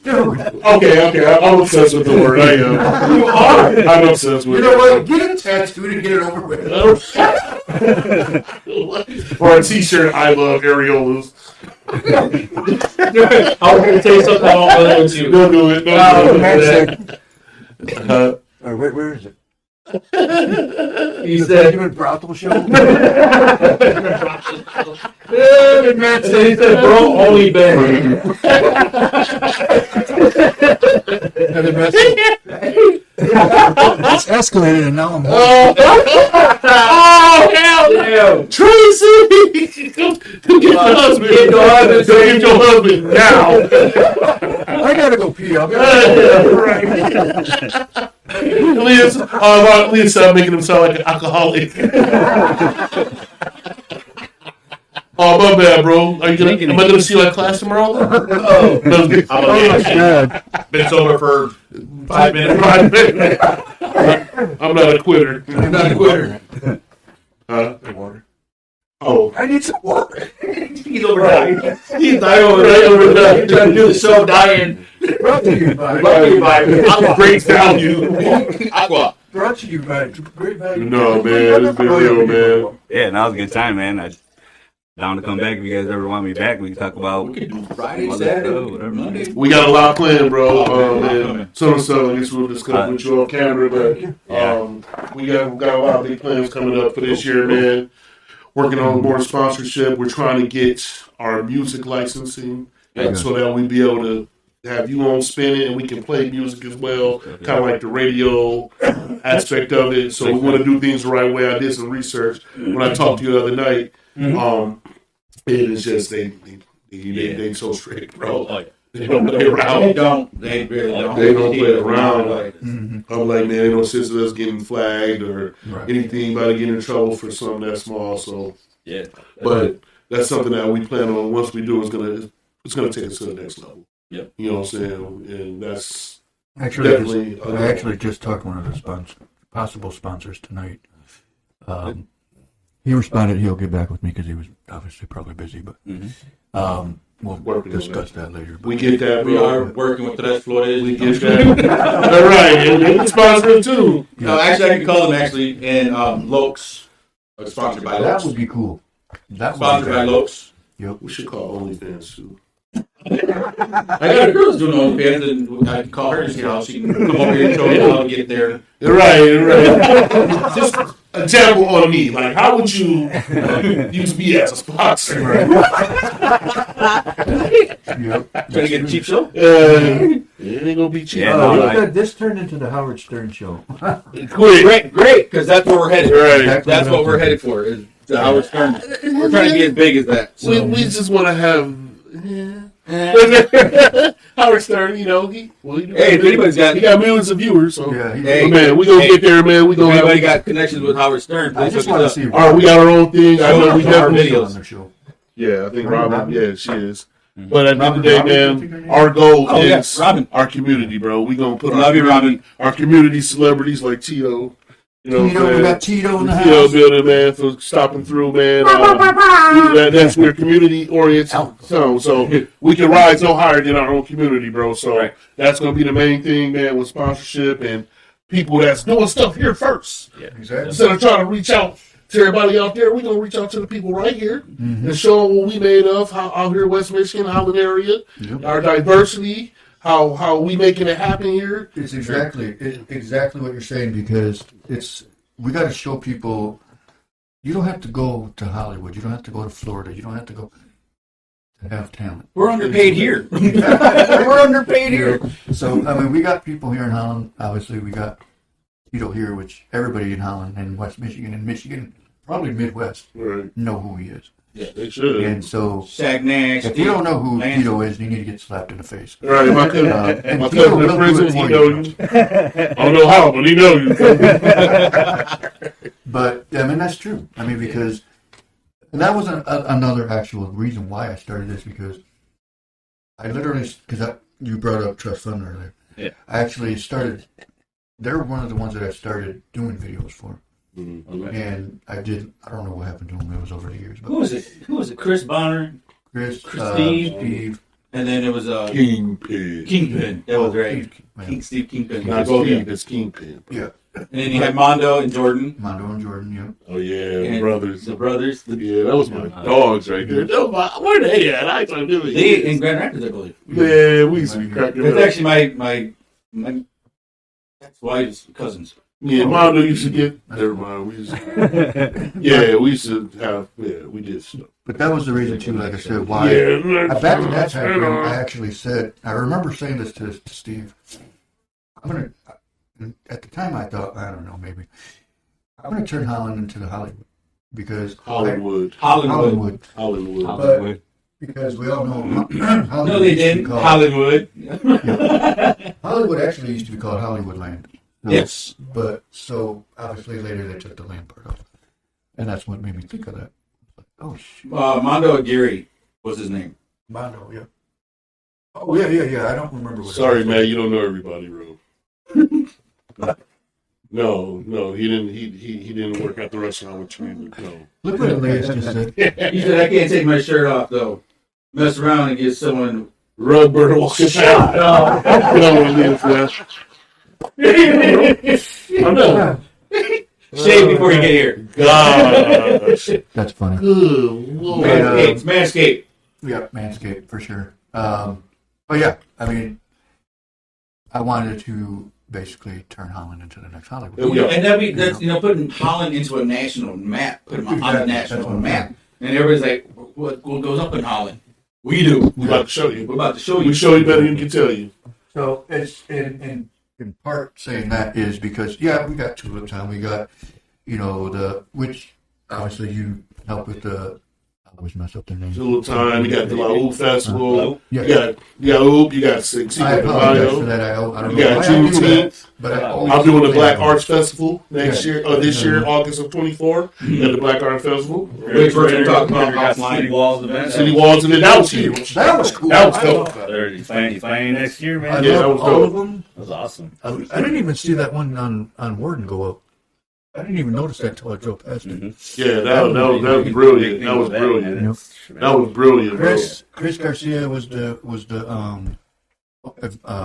Dude, Okay. I'm obsessed with the word. I am. you are. I'm obsessed with You know what? Get it tattooed and get it over with. Or a t-shirt, I love areolas. I was going to tell you something I don't really with you. Don't do it. Or where is it? He said, You and brothel show? Matt said, he said, bro, only Ben. And the rest it's escalated and now I'm home. Oh, hell Damn. Tracy! Go get your husband. Get your husband, Go get your husband now. I gotta go pee. I'll be Right. Leah started making him sound like an alcoholic. Oh, my bad, bro. Am I gonna see you at class tomorrow? Oh, good. been sober for 5 minutes. I'm not a quitter. I'm not a quitter. Huh? Oh. I need some water. He's over dying. He's dying over there. He's trying to do the show dying. Brought to you by. Great value. Aqua. Brought to you by Great Value. No, man. It's been real, man. Yeah, now it's a good time, man. I down to come back if you guys ever want me back. We can talk about We could do Friday, other Saturday, stuff, whatever. Monday. We got a lot planned, bro. And some of the stuff I guess we'll discuss with you off camera, but we got a lot of big plans coming up for this year, man. Working on more sponsorship. We're trying to get our music licensing so that we be able to have you on spin it and we can play music as well, kind of like the radio aspect of it. So we want to do things the right way. I did some research when I talked to you the other night. It is just they so strict, bro. Oh, yeah. They don't play around. They really don't. They don't play around. Mm-hmm. I'm like, man, ain't no sense of us getting flagged or Right. anything about to get in trouble for something that small. So, Yeah. but that's something that we plan on. Once we do, it's gonna take us to the next level. Yep. You know what I'm saying? And that's Actually, definitely. I actually just talked to one of the possible sponsors tonight. He responded he'll get back with me because he was obviously probably busy, but we'll Working on discuss that later. we get that. We bro. are working with Tres Flores. We get that. All right, and we sponsor too. No, actually, I can call them actually. And Lokes, sponsored by That Lokes. would be cool. That would Sponsored be by bad. Lokes. We should call OnlyFans too. I got a girl that's doing OnlyFans, and I can call her and see how she can come over here and show me how to get there. Right. Just example on me. Like, how would you use me as a sponsor? Yep. Trying to get a cheap show? It ain't gonna be cheap. Yeah, This turned into the Howard Stern show. Quick. Great, because that's where we're headed. Right. That's what we're headed for. Is the Howard Stern. We're trying to be as big as that. So. We just want to have Howard Stern. You know, he if anybody's got, he got millions of viewers. So Yeah, hey, man, we gonna get there, man. We if gonna anybody got connections with Howard Stern, I please just hook want us to up. see. All right, we got our own thing. I know we Our definitely. videos. on their show. Yeah, I think Robin. Robin. Yeah, she is. But at the end of the day, Robin, I think her man, name our goal Oh, yeah, is Robin. our community, bro. We gonna put Love you, Robin. our community celebrities like Tito. You know, Tito, we got Tito in the Tito house. building, man, for stopping through, man. That's their community oriented song. So we can rise no higher than our own community, bro. So Right. that's gonna be the main thing, man, with sponsorship and people that's doing stuff here first. Exactly. Instead of trying to reach out to everybody out there, we're gonna reach out to the people right here and show them what we made of, how out here in West Michigan, Holland area, Yep. our diversity, how we making it happen here. It's exactly what you're saying, because we got to show people you don't have to go to Hollywood, you don't have to go to Florida, you don't have to go to have talent. We're underpaid here. We're underpaid here. So I mean, we got people here in Holland. Obviously, we got Tito here, which everybody in Holland and West Michigan and Michigan, probably Midwest, Right. know who he is. Yeah, they should. And so, Sagnash. if you don't know who Lance. Tito is, you need to get slapped in the face. Right, my cousin, And my Tito cousin will in do prison, it he for know you. you. I don't know how, but he know you. But I mean, that's true. I mean, because and that was another actual reason why I started this, because I literally, you brought up Trust Fund earlier. Yeah. I actually started. They're one of the ones that I started doing videos for, Okay. and I don't know what happened to them. It was over the years. But Who was it? Chris Bonner, Chris, Steve. Steve, and then it was Kingpin. Kingpin. That was right. Steve, Steve Kingpin. Not Steve, it's Kingpin. yeah, And then you had Mondo and Jordan. Mondo and Jordan, yeah. Oh yeah, And brothers. The brothers. Yeah, that was my dogs right there. That was where they at? I told them. They in Grand Rapids, I believe. Yeah, we used to be cracking It's up. actually my ex-wife's cousins. Yeah, Mondo used to get. Never mind. We used to, yeah, we used to have. Yeah, we did stuff. But that was the reason too. Like I said, why. Yeah, Back in that time frame, I actually said, I remember saying this to Steve. At the time I thought, I don't know, maybe, I'm going to turn Holland into the Hollywood. Because Hollywood. Hollywood. Hollywood. Because we all know Hollywood No, they used to be didn't. called- Hollywood. Hollywood actually used to be called Hollywoodland. So, Yes. But so obviously later they took the land part off. And that's what made me think of that. Oh shoot. Mondo Aguirre was his name. Mondo, yeah. Oh yeah. I don't remember what Sorry, it was. man, you don't know everybody, bro. No, he didn't. He didn't work at the restaurant with you. No. Look what Elias just said. He said, I can't take my shirt off, though. Mess around and get someone... Rubber walking shot. You don't want to leave this, man. I'm done. Shave before you get here. Gosh. That's funny. Good Lord. Manscaped. Yeah, Manscaped for sure. But yeah, I mean, I wanted to basically turn Holland into the next Hollywood. There we go. And that's putting Holland into a national map. Put him on the Exactly. national That's what I'm map. And everybody's like, what goes up in Holland? We do. We about to show you. We're about to show you. We show you better than you can tell you. So it's in part saying that is because we got Tulip Town, we got which obviously you help with the. I always mess up their names. Tulip Time. You got the Laoop Festival. Yeah. You got Oop. You got Six. I apologize for You that. I don't got know why I do that, Juneteenth. but I always I'm doing the say Black that. Arts Festival next Yeah. year. This year, August of 24. At the Black Arts Festival. Which we're going to talk about City offline. Walls event. City Walls and that was huge. That was cool. That was I dope. love that. He's playing next year, I man. Yeah, love that was all dope. of them. That was awesome. I didn't even see that one on Warden go up. I didn't even notice that until I drove past it. Yeah, that was brilliant. That was brilliant. That was brilliant, bro. Chris Garcia was the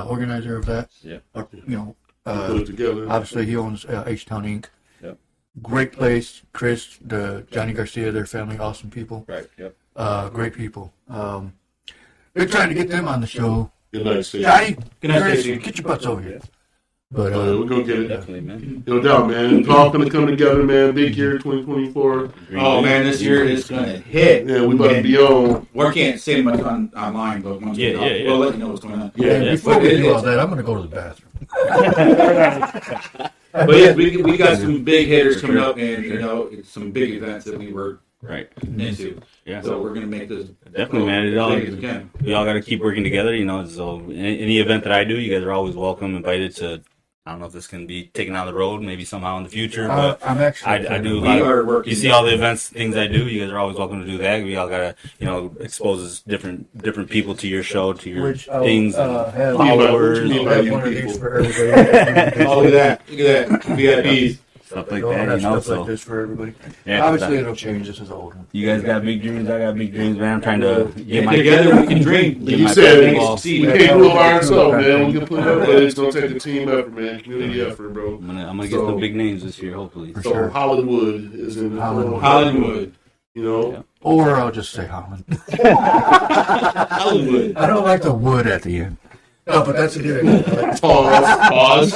organizer of that. Yeah. Put it together. Obviously, he owns H-Town Inc. Yep. Great place. Chris, Johnny Garcia, their family, awesome people. Right. Yep. Great people. They're trying to get them on the show. Good night, Steve. Johnny, Good night, Chris, Stacey. get your butts over here. But we're gonna get it. Definitely, man. No doubt, man. It's all gonna come together, man. Big year 2024. Oh man, this year is gonna hit. Yeah, we about to be on. We can't say much online, but once Yeah, we go, yeah, yeah. we'll let you know what's going on. Yeah, before we do all that, I'm going to go to the bathroom. But yes, we got some big hitters coming up, and it's some big events that we were Right. into. Yeah. So we're gonna make this Definitely, man. as big as we can. We all got to keep working together, So any event that I do, you guys are always welcome, invited to. I don't know if this can be taken on the road, maybe somehow in the future. But I'm actually. I do. We are working. You see all the events, things I do. You guys are always welcome to do that. We all gotta, expose different people to your show, to your Which things, have followers, I'll have you one of people. these for everybody. Oh, look at that! VIPs. stuff like We'll that. have stuff So like this for everybody. yeah, Obviously, it'll change. This is an old one. you guys got big dreams. I got big dreams, man. I'm trying to get my Together we can dream. get You my said family we involved. We can't do it by ourselves, man. We can put it up, but it's gonna take a team effort, man. Community effort, bro. I'm gonna get So- some big names this year, hopefully. For So sure. Hollywood is in the Hollywood. You know, Yeah. Or I'll just say Holland. Hollywood. I don't like the wood at the end. No, but that's a good idea. pause.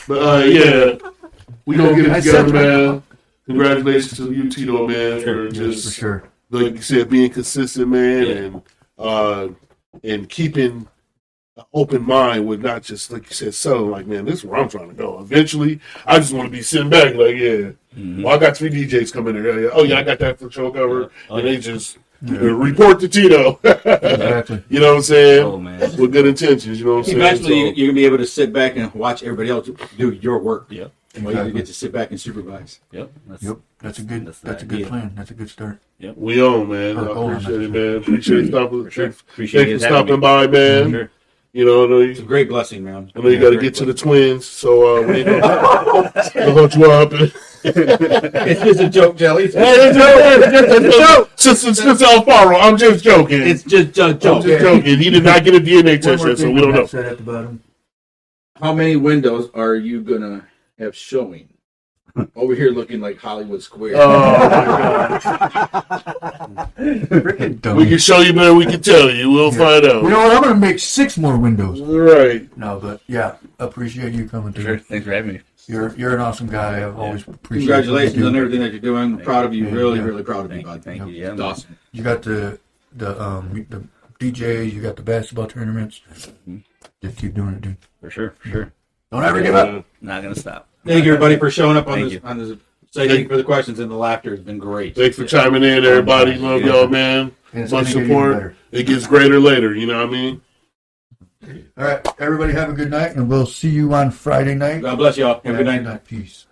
But yeah, we gonna get I it said together, man. Congratulations to you, Tito, man, for Yes, just for sure. like you said, being consistent, man, and keeping an open mind with not just like you said, selling. Like, man, this is where I'm trying to go. Eventually, I just want to be sitting back, like, yeah. Mhm. Well, I got 3 DJs coming in here. Oh yeah, I got that for show cover, Oh, and yeah. they just report to Tito. Exactly. You know what I'm saying? Oh man. With good intentions. You know what I'm saying? Eventually, So- you're gonna be able to sit back and watch everybody else do your work. Yep. And you get to sit back and supervise. Yep. That's, Yep. That's a good. That's the That's a good idea. plan. That's a good start. We on, man. Or I go on, appreciate it, that's man. Appreciate you stopping. Sure. Thanks Appreciate for you having stopping me. by, man. Sure. You know, I It's a great blessing, man. know you got to get to the twins, so we ain't gonna hook you up. It's just a joke, Jelly. It's a joke. Since Alfaro, I'm just joking. It's just a I'm joke. just joking. He did not get a DNA One test more yet, so thing we don't Matt know. said at the bottom. How many windows are you gonna have showing? Over here looking like Hollywood Square. Oh my Freaking God. dumb. We can show you, man. We can tell you. We'll find You out. know what? I'm gonna make 6 more windows. Right. No, but yeah, appreciate you coming through. Sure. Thanks for having me. You're an awesome guy. I've always appreciated. Congratulations what on you do. everything that you're doing. I'm proud of you. Yeah, Really, yeah. really proud of you, bud. Thank you. Yeah. It's awesome. You got the DJs. You got the basketball tournaments. Just keep doing it, dude. For sure. For sure. Don't ever give up. Not gonna stop. Thank you, everybody, for showing up on Thank this. you. On this. Say thank you for the questions and the laughter has been great. Thanks for chiming in, everybody. Love y'all, man. And it's Much only gonna get support. better. It gets greater later. You know what I mean? All right, everybody, have a good night, and we'll see you on Friday night. God bless y'all. Have a good night. Peace.